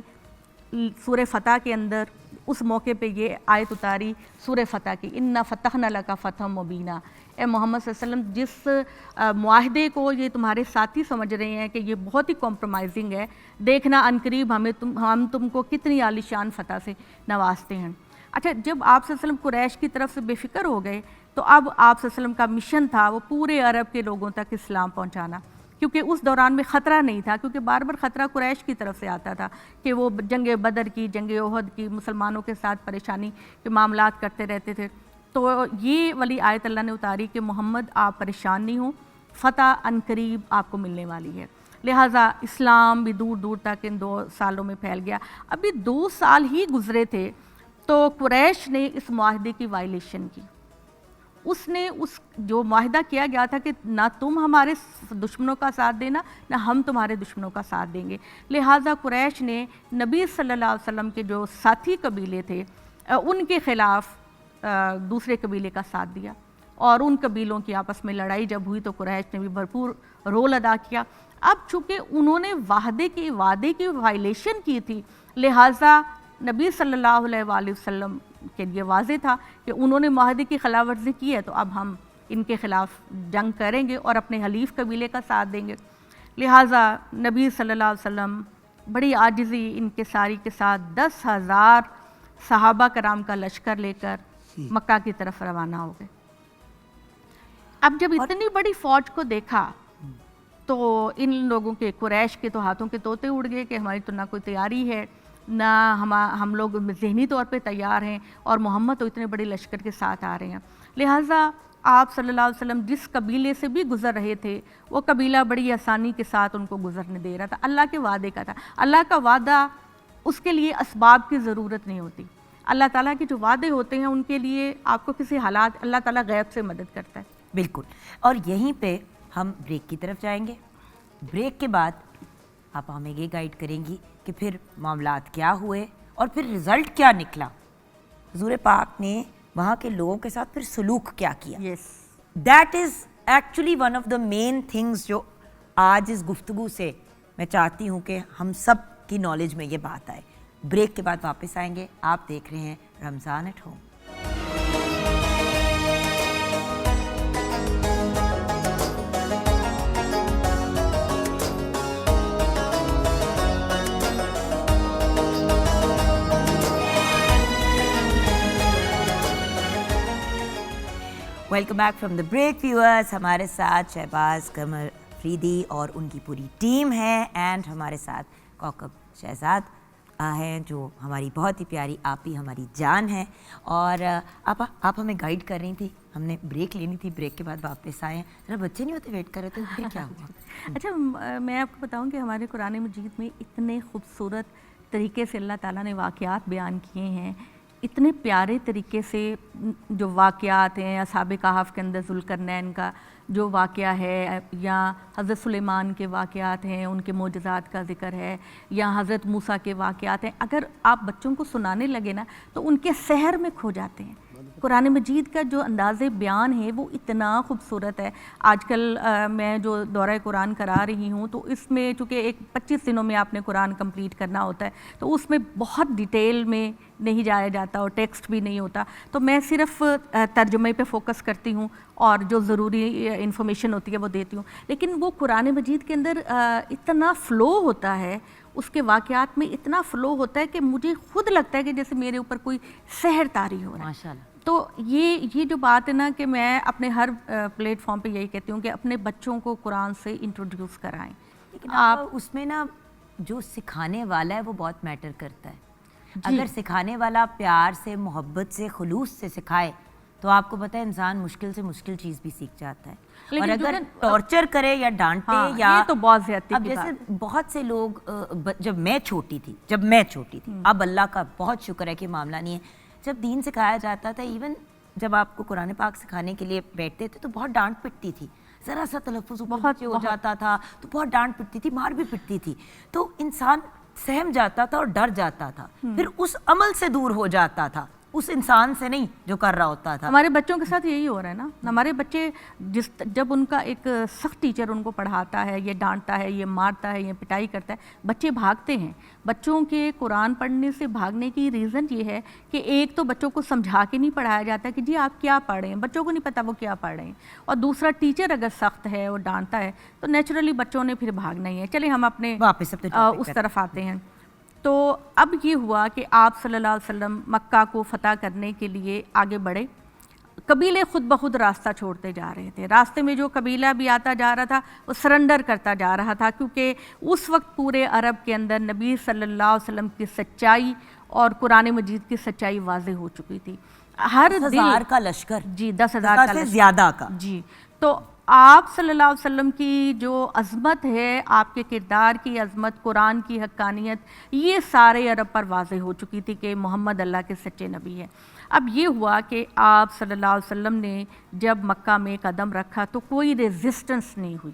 सूरह फ़तह के अंदर उस मौके पे ये आयत उतारी सूरह फ़तह की, इन्ना फ़तहना लका फ़तहम मुबीना। ए मोहम्मद सल्लल्लाहु अलैहि वसल्लम, जिस मुआहदे को ये तुम्हारे साथी समझ रहे हैं कि ये बहुत ही कॉम्प्रोमाइजिंग है, देखना अनकरीब हम तुमको कितनी आलिशान फ़तह से नवाजते हैं। अच्छा, जब आप सल्लल्लाहु अलैहि वसल्लम कुरैश की तरफ से बेफ़िक्र हो गए तो अब आप सल्लल्लाहु अलैहि वसल्लम का मिशन था वो पूरे अरब के लोगों तक इस्लाम पहुँचाना, क्योंकि उस दौरान में ख़तरा नहीं था, क्योंकि बार बार ख़तरा कुरैश की तरफ से आता था कि वो जंग बदर की, जंग ओहद की, मुसलमानों के साथ परेशानी के मामलात करते रहते थे। तो ये वाली आयत अल्लाह ने उतारी कि मोहम्मद आप परेशान नहीं हो, फ़तह अनकरीब आपको मिलने वाली है। लिहाजा इस्लाम भी दूर दूर तक इन 2 सालों में फैल गया। अभी 2 साल ही गुज़रे थे तो कुरैश ने इस मुआहदे की वायलेशन की। उसने उस जो मुआहिदा किया गया था कि ना तुम हमारे दुश्मनों का साथ देना, ना हम तुम्हारे दुश्मनों का साथ देंगे। लिहाजा कुरैश ने नबी सल्लल्लाहु अलैहि वसल्लम के जो साथी कबीले थे उनके ख़िलाफ़ दूसरे कबीले का साथ दिया, और उन कबीलों की आपस में लड़ाई जब हुई तो कुरैश ने भी भरपूर रोल अदा किया। अब चूँकि उन्होंने वादे की वायलेशन की थी, लिहाजा नबी सल्लल्लाहु अलैहि वसल्लम के लिए वाज़े था कि उन्होंने मुआहदे की खिलाफ वर्जी की है तो अब हम इनके ख़िलाफ़ जंग करेंगे और अपने हलीफ कबीले का साथ देंगे। लिहाजा नबी सल्लल्लाहु अलैहि वसल्लम बड़ी आजिज़ी इनके सारी के साथ 10,000 सहाबा कराम का लश्कर लेकर मक्का की तरफ रवाना हो गए। अब जब इतनी बड़ी फ़ौज को देखा तो इन लोगों के, कुरैश के तो हाथों के तोते उड़ गए कि हमारी तो ना कोई तैयारी है, ना हम लोग ज़हनी तौर पे तैयार हैं, और मोहम्मद तो इतने बड़े लश्कर के साथ आ रहे हैं। लिहाजा आप सल्लल्लाहु अलैहि वसल्लम जिस कबीले से भी गुज़र रहे थे वो कबीला बड़ी आसानी के साथ उनको गुज़रने दे रहा था। अल्लाह के वादे का था। अल्लाह का वादा, उसके लिए असबाब की ज़रूरत नहीं होती। अल्लाह ताला के जो वादे होते हैं उनके लिए आपको किसी हालात, अल्लाह ताला गैब से मदद करता है। बिल्कुल। और यहीं पे हम ब्रेक की तरफ जाएंगे। ब्रेक के बाद आप हमें ये गाइड करेंगी कि फिर मामलात क्या हुए और फिर रिज़ल्ट क्या निकला, हुज़ूर पाक ने वहाँ के लोगों के साथ फिर सलूक क्या किया। Yes, that is actually one of the main things जो आज इस गुफ्तगू से मैं चाहती हूँ कि हम सब की नॉलेज में ये बात आए। ब्रेक के बाद वापस आएंगे। आप देख रहे हैं Ramzan at home. Welcome back from the break viewers. हमारे साथ शहबाज कमर अफरीदी और उनकी पूरी टीम है, एंड हमारे साथ कौकब शहजाद। हैं जो हमारी बहुत ही प्यारी आप ही हमारी जान है। और आप हमें गाइड कर रही थी, हमने ब्रेक लेनी थी, ब्रेक के बाद वापस आए हैं, जरा बच्चे नहीं होते वेट कर रहे थे, फिर क्या हुआ? अच्छा, मैं आपको बताऊं कि हमारे कुरान मजीद में इतने खूबसूरत तरीके से अल्लाह ताला ने वाक़यात बयान किए हैं, इतने प्यारे तरीके से जो वाक़यात हैं, असहाब कहफ के अंदर ज़ुल्करनैन का जो वाक़या है, या हज़रत सुलेमान के वाक़यात हैं, उनके मोजज़ात का ज़िक्र है, या हज़रत मूसा के वाक़यात हैं, अगर आप बच्चों को सुनाने लगे ना तो उनके सहर में खो जाते हैं। कुरान मजीद का जो अंदाज़े बयान है वो इतना खूबसूरत है। आजकल मैं जो दौरा कुरान करा रही हूँ तो इसमें चूँकि एक 25 दिनों में आपने कुरान कंप्लीट करना होता है, तो उसमें बहुत डिटेल में नहीं जाया जाता और टेक्स्ट भी नहीं होता, तो मैं सिर्फ तर्जुमे पे फोकस करती हूँ और जो ज़रूरी इंफॉर्मेशन होती है वो देती हूँ। लेकिन वो कुरान मजीद के अंदर इतना फ़्लो होता है, उसके वाक़यात में इतना फ़्लो होता है कि मुझे खुद लगता है कि जैसे मेरे ऊपर कोई सहर तारी हो रहा है। माशाल्लाह। तो ये जो बात है ना कि मैं अपने हर प्लेटफॉर्म पे यही कहती हूँ कि अपने बच्चों को कुरान से इंट्रोड्यूस कराएं। लेकिन आप उसमें ना जो सिखाने वाला है वो बहुत मैटर करता है। अगर सिखाने वाला प्यार से, मोहब्बत से, खुलूस से सिखाए तो आपको पता है इंसान मुश्किल से मुश्किल चीज़ भी सीख जाता है। और अगर टॉर्चर करे या डांटे, हाँ, या ये तो बहुत ज़्यादती अब की जैसे बात है। बहुत से लोग जब मैं छोटी थी, अब अल्लाह का बहुत शुक्र है कि मामला नहीं है, जब दीन सिखाया जाता था, इवन जब आपको कुरान पाक सिखाने के लिए बैठते थे तो बहुत डांट पिटती थी, ज़रा सा तलफ़्फ़ुज़ बहुत हो जाता था तो बहुत डांट पिटती थी, मार भी पिटती थी, तो इंसान सहम जाता था और डर जाता था, फिर उस अमल से दूर हो जाता था, उस इंसान से नहीं जो कर रहा होता था। हमारे बच्चों के साथ यही हो रहा है ना। हमारे बच्चे जब उनका एक सख्त टीचर उनको पढ़ाता है, ये डांटता है, ये मारता है, ये पिटाई करता है, बच्चे भागते हैं। बच्चों के कुरान पढ़ने से भागने की रीज़न ये है कि एक तो बच्चों को समझा के नहीं पढ़ाया जाता कि जी आप क्या पढ़ रहे हैं, बच्चों को नहीं पता वो क्या पढ़ रहे हैं, और दूसरा टीचर अगर सख्त है और डांटता है तो नेचुरली बच्चों ने फिर भागना ही है। चलिए हम अपने वापस अपने उस तरफ आते हैं। तो अब ये हुआ कि आप सल्लल्लाहु अलैहि वसल्लम मक्का को फ़तह करने के लिए आगे बढ़े। कबीले खुद ब खुद रास्ता छोड़ते जा रहे थे। रास्ते में जो कबीला भी आता जा रहा था वो सरेंडर करता जा रहा था, क्योंकि उस वक्त पूरे अरब के अंदर नबी सल्लल्लाहु अलैहि वसल्लम की सच्चाई और कुरान मजीद की सच्चाई वाज़ेह हो चुकी थी। हर 10,000 का लश्कर, जी 10,000 का ज़्यादा का जी। तो आप सल्लल्लाहु अलैहि वसल्लम की जो अज़मत है, आपके किरदार की अज़मत, कुरान की हक्कानियत, ये सारे अरब पर वाज़ेह हो चुकी थी कि मोहम्मद अल्लाह के सच्चे नबी हैं। अब ये हुआ कि आप सल्लल्लाहु अलैहि वसल्लम ने जब मक्का में कदम रखा तो कोई रेजिस्टेंस नहीं हुई,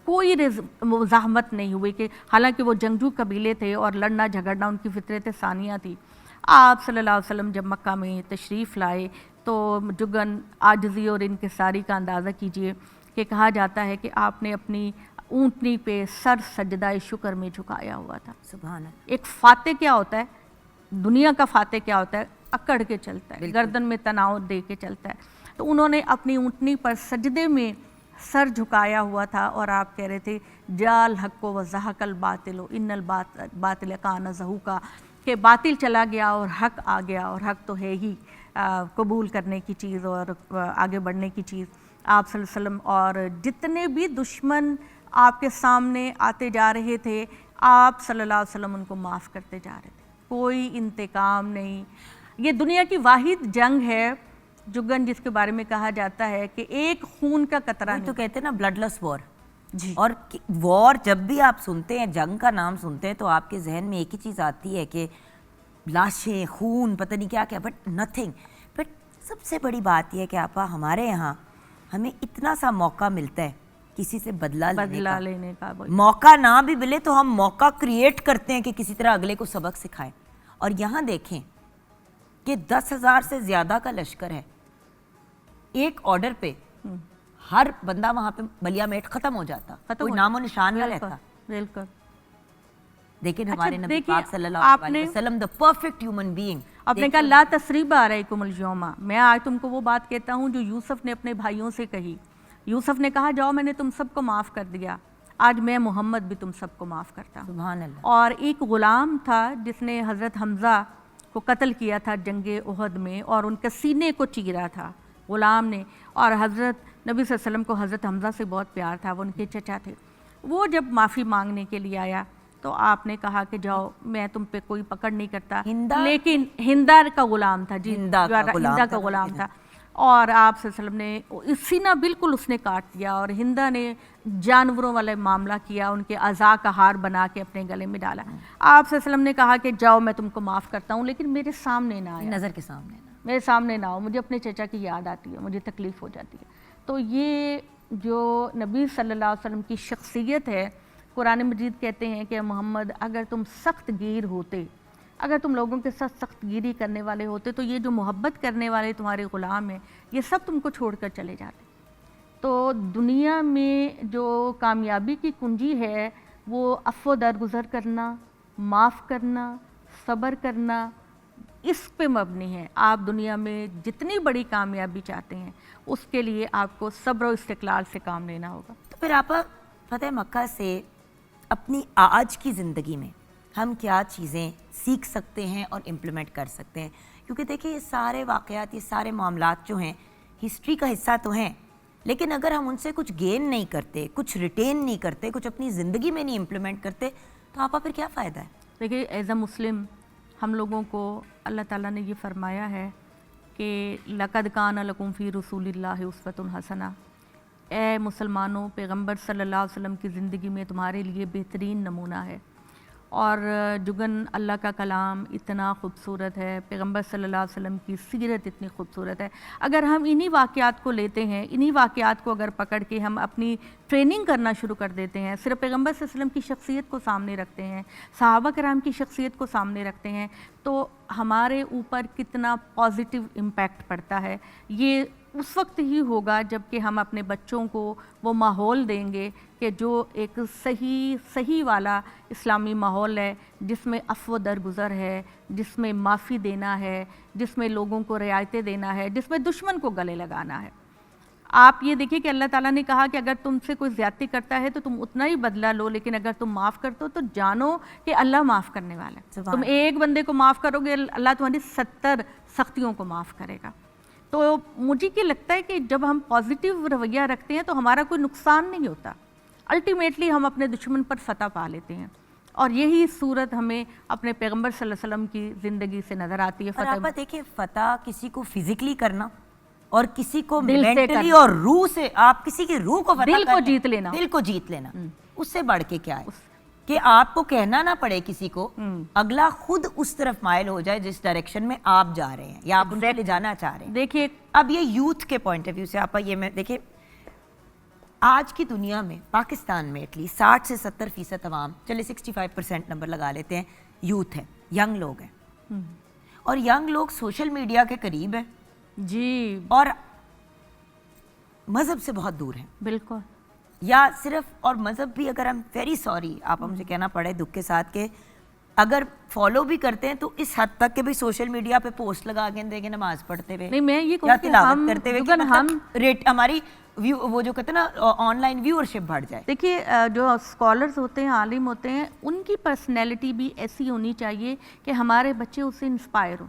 कोई मुज़ाहमत नहीं हुई, कि हालांकि वो जंगजू कबीले थे और लड़ना झगड़ना उनकी फितरत सानिया थी। आप सल्लल्लाहु अलैहि वसल्लम जब मक्का में तशरीफ़ लाए तो जुगन, आजिज़ी और इनकिसारी का अंदाज़ा कीजिए कि कहा जाता है कि आपने अपनी ऊँटनी पे सर सजदा शुक्र में झुकाया हुआ था। सुभान अल्लाह। एक फ़ाते क्या होता है, दुनिया का फ़ाते क्या होता है, अकड़ के चलता है, गर्दन में तनाव दे के चलता है। तो उन्होंने अपनी ऊँटनी पर सजदे में सर झुकाया हुआ था और आप कह रहे थे जाल हक़्क़ो व ज़हक़ल बातिल इन्नल बातिल कान ज़हूक़ा, कि बातिल चला गया और हक़ आ गया, और हक़ तो है ही कबूल करने की चीज़ और आगे बढ़ने की चीज़। आप सल्लल्लाहु अलैहि वसल्लम और जितने भी दुश्मन आपके सामने आते जा रहे थे, आप सल्लल्लाहु अलैहि वसल्लम उनको माफ़ करते जा रहे थे, कोई इंतकाम नहीं। ये दुनिया की वाहिद जंग है जुगन, जिसके बारे में कहा जाता है कि एक खून का कतरा तो कहते हैं ना ब्लडलेस वॉर जी। और वॉर जब भी आप सुनते हैं, जंग का नाम सुनते हैं, तो आपके जहन में एक ही चीज़ आती है कि लाशें, खून, पता नहीं क्या क्या, बट नथिंग। बट सबसे बड़ी ये है कि आपा हमारे यहाँ हमें इतना सा मौका मिलता है किसी से बदला लेने का। मौका ना भी मिले तो हम मौका क्रिएट करते हैं कि किसी तरह अगले को सबक सिखाएं। और यहाँ देखें कि 10,000 से ज़्यादा का लश्कर है, एक ऑर्डर पे हर बंदा वहाँ पे बलिया मेट ख़त्म हो जाता, कोई नामो निशान न रहता। बिल्कुल। लेकिन हमारे नबी देखिए, पाक सल्लल्लाहु अलैहि वसल्लम द परफेक्ट ह्यूमन बीइंग, आपने कहा ला तसरीबा अलैकुमुल यौमा। मैं आज तुमको वो बात कहता हूँ जो यूसुफ ने अपने भाइयों से कही। यूसुफ ने कहा जाओ मैंने तुम सबको माफ़ कर दिया, आज मैं मोहम्मद भी तुम सबको माफ़ करता हूँ। सुभान अल्लाह। और एक ग़ुलाम था जिसने हज़रत हमज़ा को कत्ल किया था जंगे उहद में, और उनके सीने को चीरा था ग़ुलाम ने, और हज़रत नबी सल्लल्लाहु अलैहि वसल्लम को हज़रत हमज़ा से बहुत प्यार था, वो उनके चचा थे। वो जब माफ़ी मांगने के लिए आया तो आपने कहा कि जाओ, मैं तुम पे कोई पकड़ नहीं करता, हिंदा? लेकिन हिंदा का गुलाम था जी, हिंदा का गुलाम हिंदा का था। गुलाम था। और आप सल्लल्लाहु अलैहि वसल्लम ने सीना बिल्कुल उसने काट दिया, और हिंदा ने जानवरों वाला मामला किया, उनके अज़ा का हार बना के अपने गले में डाला। आप सल्लल्लाहु अलैहि वसल्लम ने कहा कि जाओ, मैं तुमको माफ़ करता हूँ, लेकिन मेरे सामने ना आया, नज़र के सामने ना। मेरे सामने ना हो, मुझे अपने चचा की याद आती है, मुझे तकलीफ़ हो जाती है। तो ये जो नबी सल्लल्लाहु अलैहि वसल्लम की शख्सियत है, कुरान मजीद कहते हैं कि मोहम्मद अगर तुम सख्त गिर होते, अगर तुम लोगों के साथ सख्त गिरी करने वाले होते, तो ये जो मोहब्बत करने वाले तुम्हारे ग़ुलाम हैं, ये सब तुमको छोड़कर चले जाते। तो दुनिया में जो कामयाबी की कुंजी है वो अफ़्व दरगुज़र करना, माफ़ करना, सब्र करना, इस पे मबनी है। आप दुनिया में जितनी बड़ी कामयाबी चाहते हैं, उसके लिए आपको सब्र और इस्तिक़लाल से काम लेना होगा। तो फिर आप फ़तेह मक्का से अपनी आज की ज़िंदगी में हम क्या चीज़ें सीख सकते हैं और इम्प्लीमेंट कर सकते हैं? क्योंकि देखिए, ये सारे वाक़यात, ये सारे मामलात जो हैं, हिस्ट्री का हिस्सा तो हैं, लेकिन अगर हम उनसे कुछ गेन नहीं करते, कुछ रिटेन नहीं करते, कुछ अपनी ज़िंदगी में नहीं इम्प्लीमेंट करते, तो आपका फिर क्या फ़ायदा है? देखिए, एज़ अ मुस्लिम हम लोगों को अल्लाह ताला ने ये फ़रमाया है कि लक़द कान लकुम फ़ी रसूलिल्लाहि उस्वतुन हसना। ए मुसलमानों, पैगंबर सल्लल्लाहु अलैहि वसल्लम की ज़िंदगी में तुम्हारे लिए बेहतरीन नमूना है। और जुगन अल्लाह का कलाम इतना खूबसूरत है, पैगंबर सल्लल्लाहु अलैहि वसल्लम की सीरत इतनी खूबसूरत है। अगर हम इन्हीं वाक़यात को लेते हैं, इन्हीं वाक़यात को अगर पकड़ के हम अपनी ट्रेनिंग करना शुरू कर देते हैं, सिर्फ पैगंबर सल्लल्लाहु अलैहि वसल्लम की शख्सियत को सामने रखते हैं, सहाबा कराम की शख्सियत को सामने रखते हैं, तो हमारे ऊपर कितना पॉजिटिव इम्पैक्ट पड़ता है। ये उस वक्त ही होगा जबकि हम अपने बच्चों को वो माहौल देंगे कि जो एक सही वाला इस्लामी माहौल है, जिसमें अफ़्व दरगुज़र है, जिसमें माफ़ी देना है, जिसमें लोगों को रियायतें देना है, जिसमें दुश्मन को गले लगाना है। आप ये देखिए कि अल्लाह ताला ने कहा कि अगर तुमसे कोई ज़्यादती करता है तो तुम उतना ही बदला लो, लेकिन अगर तुम माफ़ करते हो तो जानो कि अल्लाह माफ़ करने वाला है। तुम एक बंदे को माफ़ करोगे, अल्लाह तुम्हारी 70 सख्तियों को माफ़ करेगा। तो मुझे ये लगता है कि जब हम पॉजिटिव रवैया रखते हैं तो हमारा कोई नुकसान नहीं होता, अल्टीमेटली हम अपने दुश्मन पर फतह पा लेते हैं। और यही सूरत हमें अपने पैगंबर सल्लल्लाहु अलैहि वसल्लम की ज़िंदगी से नज़र आती है। आप देखिए, फतह किसी को फिजिकली करना और किसी को दिल से मेंटली करना। और रूह से, आप किसी की रूह को फतह दिल को कर लें, जीत लेना। दिल को जीत लेना, उससे बढ़ के क्या है कि आपको कहना ना पड़े किसी को, अगला खुद उस तरफ माइल हो जाए जिस डायरेक्शन में आप जा रहे हैं या आप उनको ले जाना चाह रहे हैं। देखिए, अब ये यूथ के पॉइंट ऑफ व्यू से आप ये मैं देखिए, आज की दुनिया में पाकिस्तान में एटलीस्ट 60 से 70% अवाम, चलिए 65% नंबर लगा लेते हैं, यूथ है, यंग लोग हैं। और यंग लोग सोशल मीडिया के करीब है जी, और मज़हब से बहुत दूर हैं। बिल्कुल। या सिर्फ, और मज़हब भी, अगर हम वेरी सॉरी आप मुझे कहना पड़े दुख के साथ, के अगर फॉलो भी करते हैं तो इस हद तक के भी सोशल मीडिया पे पोस्ट लगा के देंगे नमाज पढ़ते हुए, नहीं, मैं ये या कहूँ कि तिलावत हम करते हुए, कि जुगन हम मतलब रेट हमारी व्यू, वो जो कहते हैं ना ऑनलाइन व्यूअरशिप बढ़ जाए। देखिए, जो स्कॉलर्स होते हैं, आलिम होते हैं, उनकी पर्सनैलिटी भी ऐसी होनी चाहिए कि हमारे बच्चे उससे इंस्पायर हों।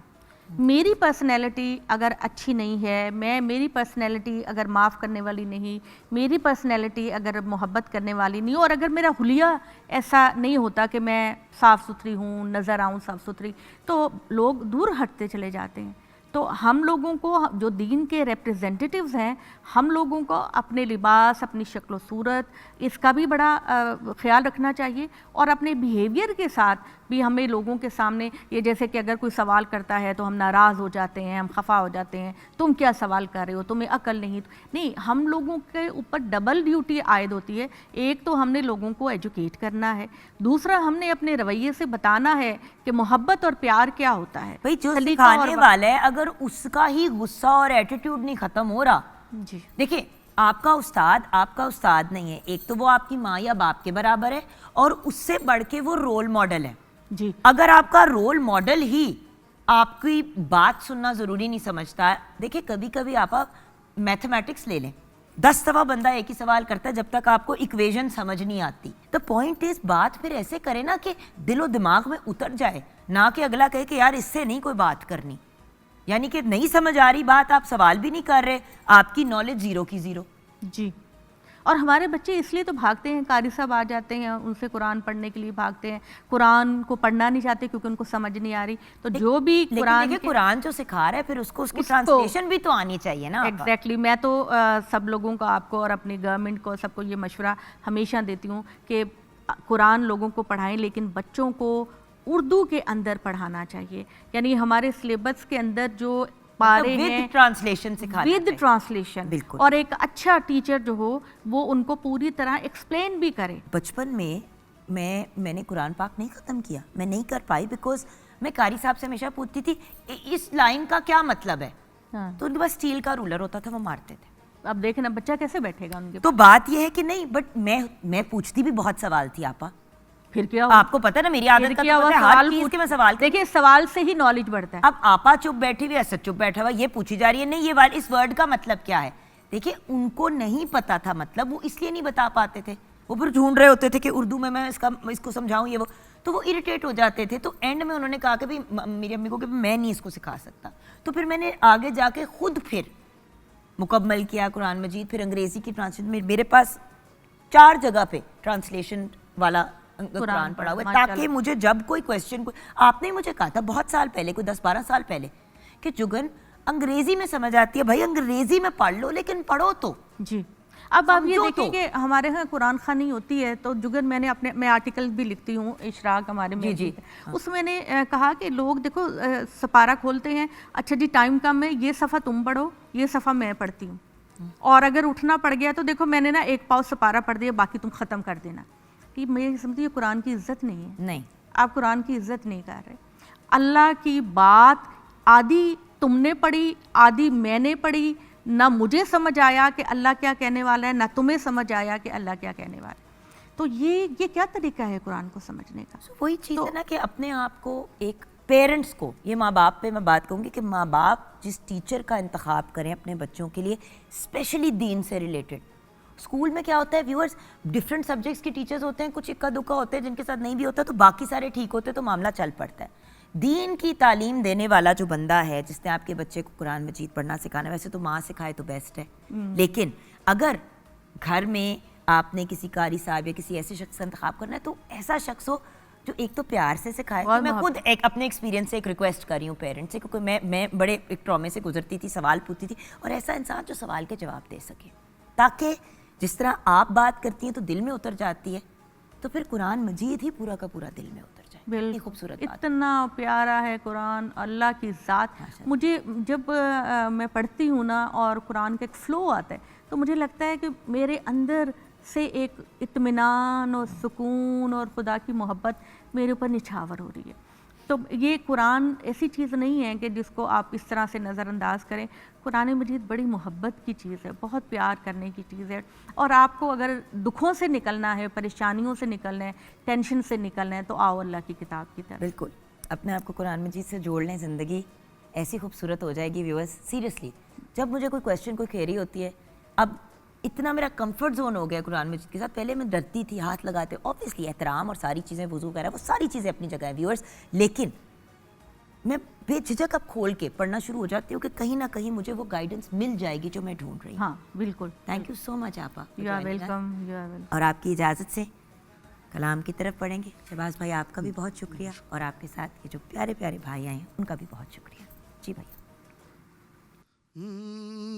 मेरी पर्सनैलिटी अगर अच्छी नहीं है, मेरी पर्सनैलिटी अगर माफ़ करने वाली नहीं, मेरी पर्सनैलिटी अगर मोहब्बत करने वाली नहीं, और अगर मेरा हुलिया ऐसा नहीं होता कि मैं साफ़ सुथरी हूँ, नज़र आऊँ साफ़ सुथरी, तो लोग दूर हटते चले जाते हैं। तो हम लोगों को, जो दीन के रिप्रेजेंटेटिव्स हैं, हम लोगों को अपने लिबास, अपनी शक्ल सूरत, इसका भी बड़ा ख्याल रखना चाहिए। और अपने बिहेवियर के साथ भी हमें लोगों के सामने, ये जैसे कि अगर कोई सवाल करता है तो हम नाराज़ हो जाते हैं, हम खफा हो जाते हैं, तुम क्या सवाल कर रहे हो, तुम्हें अकल नहीं, हम लोगों के ऊपर डबल ड्यूटी आयद होती है। एक तो हमने लोगों को एजुकेट करना है, दूसरा हमने अपने रवैये से बताना है कि मोहब्बत और प्यार क्या होता है। भाई जो सिखाने वाला है, अगर उसका ही गुस्सा और एटीट्यूड नहीं खत्म हो रहा, जी, देखिए, आपका उस्ताद नहीं है, एक तो वो आपकी माँ या बाप के बराबर है, और उससे बढ़ के वो रोल मॉडल है जी। अगर आपका रोल मॉडल ही आपकी बात सुनना ज़रूरी नहीं समझता है, देखिए कभी कभी आप मैथमेटिक्स ले लें, 10 दफ़ा बंदा एक ही सवाल करता है जब तक आपको इक्वेशन समझ नहीं आती। तो पॉइंट इस बात फिर ऐसे करें ना कि दिलो दिमाग में उतर जाए, ना कि अगला कहे कि यार इससे नहीं कोई बात करनी, यानी कि नहीं समझ आ रही बात, आप सवाल भी नहीं कर रहे, आपकी नॉलेज ज़ीरो की ज़ीरो। जी, और हमारे बच्चे इसलिए तो भागते हैं, कारी साहब आ जाते हैं उनसे कुरान पढ़ने के लिए भागते हैं, कुरान को पढ़ना नहीं चाहते क्योंकि उनको समझ नहीं आ रही। तो जो भी लेकिन कुरान जो सिखा रहा है फिर उसको उसकी ट्रांसलेशन भी तो आनी चाहिए ना। एग्जैक्टली मैं तो सब लोगों को, आपको और अपनी गवर्नमेंट को, सबको ये मशवरा हमेशा देती हूँ कि कुरान लोगों को पढ़ाएं, लेकिन बच्चों को उर्दू के अंदर पढ़ाना चाहिए। यानी हमारे सिलेबस के अंदर जो पारे हैं विद ट्रांसलेशन सिखाना विद ट्रांसलेशन, बिल्कुल। और एक अच्छा टीचर जो हो वो उनको पूरी तरह एक्सप्लेन भी करे। बचपन में मैंने कुरान पाक नहीं ख़त्म किया, मैं नहीं कर पाई बिकॉज मैं कारी साहब से हमेशा पूछती थी इस लाइन का क्या मतलब है। हाँ। तो उनके पास स्टील का रूलर होता था, वो मारते थे। अब देखना बच्चा कैसे बैठेगा उनके तो बात यह है कि नहीं, बट मैं पूछती भी बहुत सवाल थी आपा। फिर क्या हुआ? आपको पता है ना मेरी आदत फिर का, क्या तो हुआ? पता है, हर सवाल चीज़ पूछ के मैं सवाल देखिए, सवाल से ही नॉलेज बढ़ता है। अब आपा चुप बैठी हुई, असद चुप बैठा हुआ, ये पूछी जा रही है नहीं ये वाल इस वर्ड का मतलब क्या है। देखिए उनको नहीं पता था मतलब, वो इसलिए नहीं बता पाते थे, वो फिर ढूंढ रहे होते थे कि उर्दू में मैं इसको समझाऊं ये वो, तो वो इरिटेट हो जाते थे। तो एंड में उन्होंने कहा कि भाई मेरी अम्मी को कि मैं नहीं इसको सिखा सकता। तो फिर मैंने आगे जाके खुद फिर मुकम्मल किया कुरान मजीद, फिर अंग्रेज़ी की ट्रांसलेशन। मेरे पास 4 जगह पे ट्रांसलेशन वाला कुरान पढ़ा हुआ है, ताकि मुझे जब कोई क्वेश्चन, आपने मुझे कहा था बहुत साल पहले, कोई 10-12 साल पहले, कि जुगन अंग्रेजी में समझ आती है, भाई अंग्रेजी में पढ़ लो लेकिन पढ़ो तो। जी अब आप ये समझो देखिए तो। कि हमारे यहाँ कुरान खानी होती है, तो जुगन मैं आर्टिकल भी लिखती हूँ, इशराक हमारे में जी। उसमें मैंने कहा कि लोग देखो सपारा खोलते हैं, अच्छा जी टाइम कम है, ये सफ़ा तुम पढ़ो, ये सफ़ा मैं पढ़ती हूँ, और अगर उठना पड़ गया तो देखो मैंने ना एक पाव सपारा पढ़ दिया, बाकी तुम ख़त्म कर देना। कि मैं समझती हूँ कुरान की इज्जत नहीं है। नहीं, आप कुरान की इज्जत नहीं कर रहे। अल्लाह की बात आधी तुमने पढ़ी, आधी मैंने पढ़ी, ना मुझे समझ आया कि अल्लाह क्या कहने वाला है, ना तुम्हें समझ आया कि अल्लाह क्या कहने वाला है। तो ये क्या तरीका है कुरान को समझने का? वही चीज़ है ना कि अपने आप को एक पेरेंट्स को, ये माँ बाप पे मैं बात कहूँगी कि माँ बाप जिस टीचर का इंतखाब करें अपने बच्चों के लिए, स्पेशली दीन से रिलेटेड। स्कूल में क्या होता है व्यूअर्स, डिफरेंट सब्जेक्ट्स के टीचर्स होते हैं, कुछ इक्का दुक्का होते हैं जिनके साथ नहीं भी होता, तो बाकी सारे ठीक होते तो मामला चल पड़ता है। दीन की तालीम देने वाला जो बंदा है, जिसने आपके बच्चे को कुरान मजीद पढ़ना सिखाना, वैसे तो माँ सिखाए तो बेस्ट है, लेकिन अगर घर में आपने किसी कारी साहब या किसी ऐसे शख्स का इंतखाब करना है तो ऐसा शख्स हो जो एक तो प्यार से सिखाए। तो मैं खुद एक अपने एक्सपीरियंस से एक रिक्वेस्ट कर रही हूँ पेरेंट्स से, क्योंकि मैं बड़े एक ट्रॉमे से गुजरती थी, सवाल पूछती थी, और ऐसा इंसान जो सवाल के जवाब दे सके, ताकि जिस तरह आप बात करती हैं तो दिल में उतर जाती है, तो फिर कुरान मजीद ही पूरा का पूरा दिल में उतर जाए। बिल्कुल, खूबसूरत बात। इतना प्यारा है कुरान, अल्लाह की ज़ात। मुझे जब मैं पढ़ती हूँ ना और कुरान का एक फ़्लो आता है, तो मुझे लगता है कि मेरे अंदर से एक इत्मीनान और सुकून और खुदा की मोहब्बत मेरे ऊपर निछावर हो रही है। तो ये कुरान ऐसी चीज़ नहीं है कि जिसको आप इस तरह से नज़रअंदाज करें। कुरान मजीद बड़ी मोहब्बत की चीज़ है, बहुत प्यार करने की चीज़ है। और आपको अगर दुखों से निकलना है, परेशानियों से निकलना है, टेंशन से निकलना है, तो आओ अल्लाह की किताब की तरफ। बिल्कुल, अपने आप को कुरान मजीद से जोड़ लें, ज़िंदगी ऐसी खूबसूरत हो जाएगी व्यूअर्स। सीरियसली, जब मुझे कोई क्वेश्चन, कोई क्वेरी होती है, अब इतना मेरा कंफर्ट जोन हो गया कुरान मजीद के साथ। पहले मैं डरती थी हाथ लगाते, ऑब्वियसली एहतराम और सारी चीज़ें, वुज़ू वगैरह, वो सारी चीज़ें अपनी जगह है व्यूअर्स, लेकिन मैं बेझिझक अब खोल के पढ़ना शुरू हो जाती हूँ कि कहीं ना कहीं मुझे वो गाइडेंस मिल जाएगी जो मैं ढूंढ रही हूँ। हाँ बिल्कुल। थैंक यू सो मच आपा। You are welcome, you are welcome. और आपकी इजाज़त से कलाम की तरफ पढ़ेंगे। शहबाज भाई आपका भी बहुत शुक्रिया, और आपके साथ ये जो प्यारे प्यारे भाई आए हैं उनका भी बहुत शुक्रिया। जी भाई।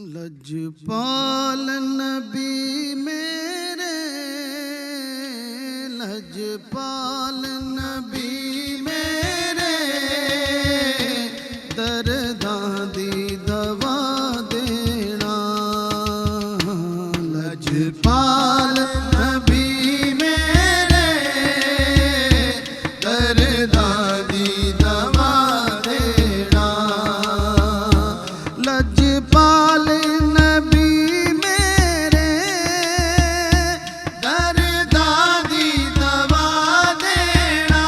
लजपाल नबी मेरे, लजपाल नबी मेरे, दर्दां दी दवा देना। लजपाल नबी मेरे, दर्दां दी दवा देना। लजपाल नबी मेरे, दर्दां दी दवा देना।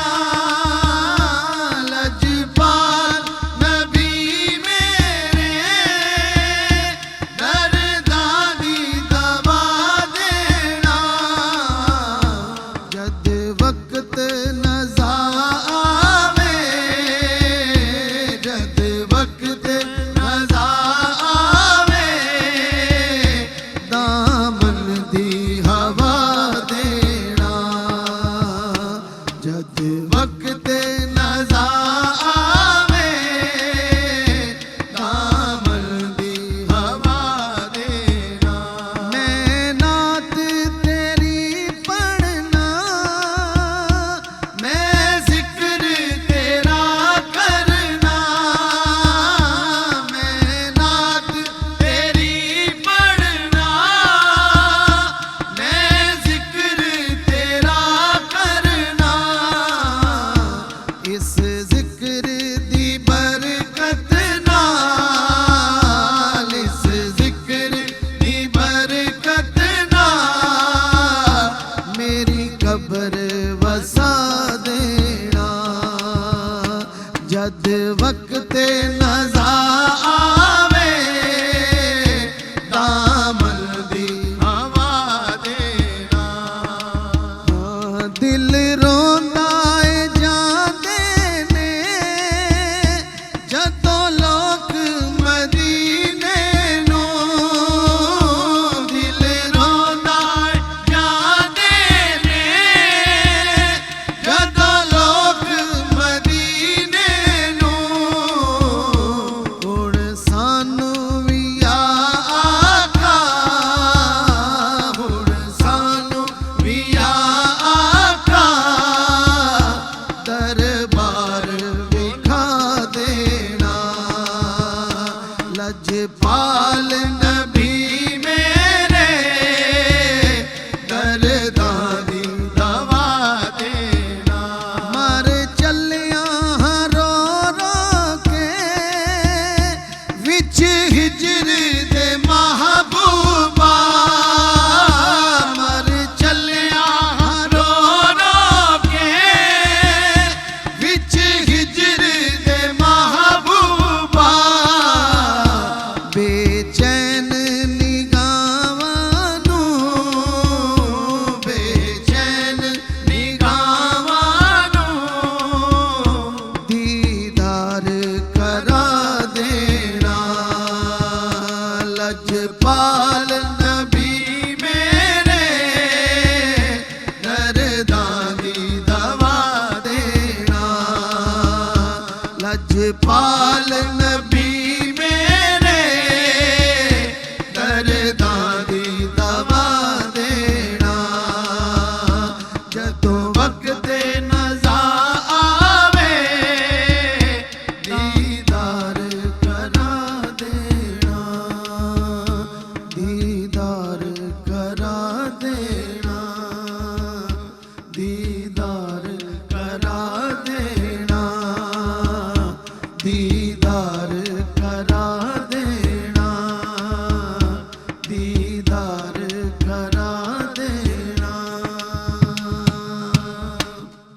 पालन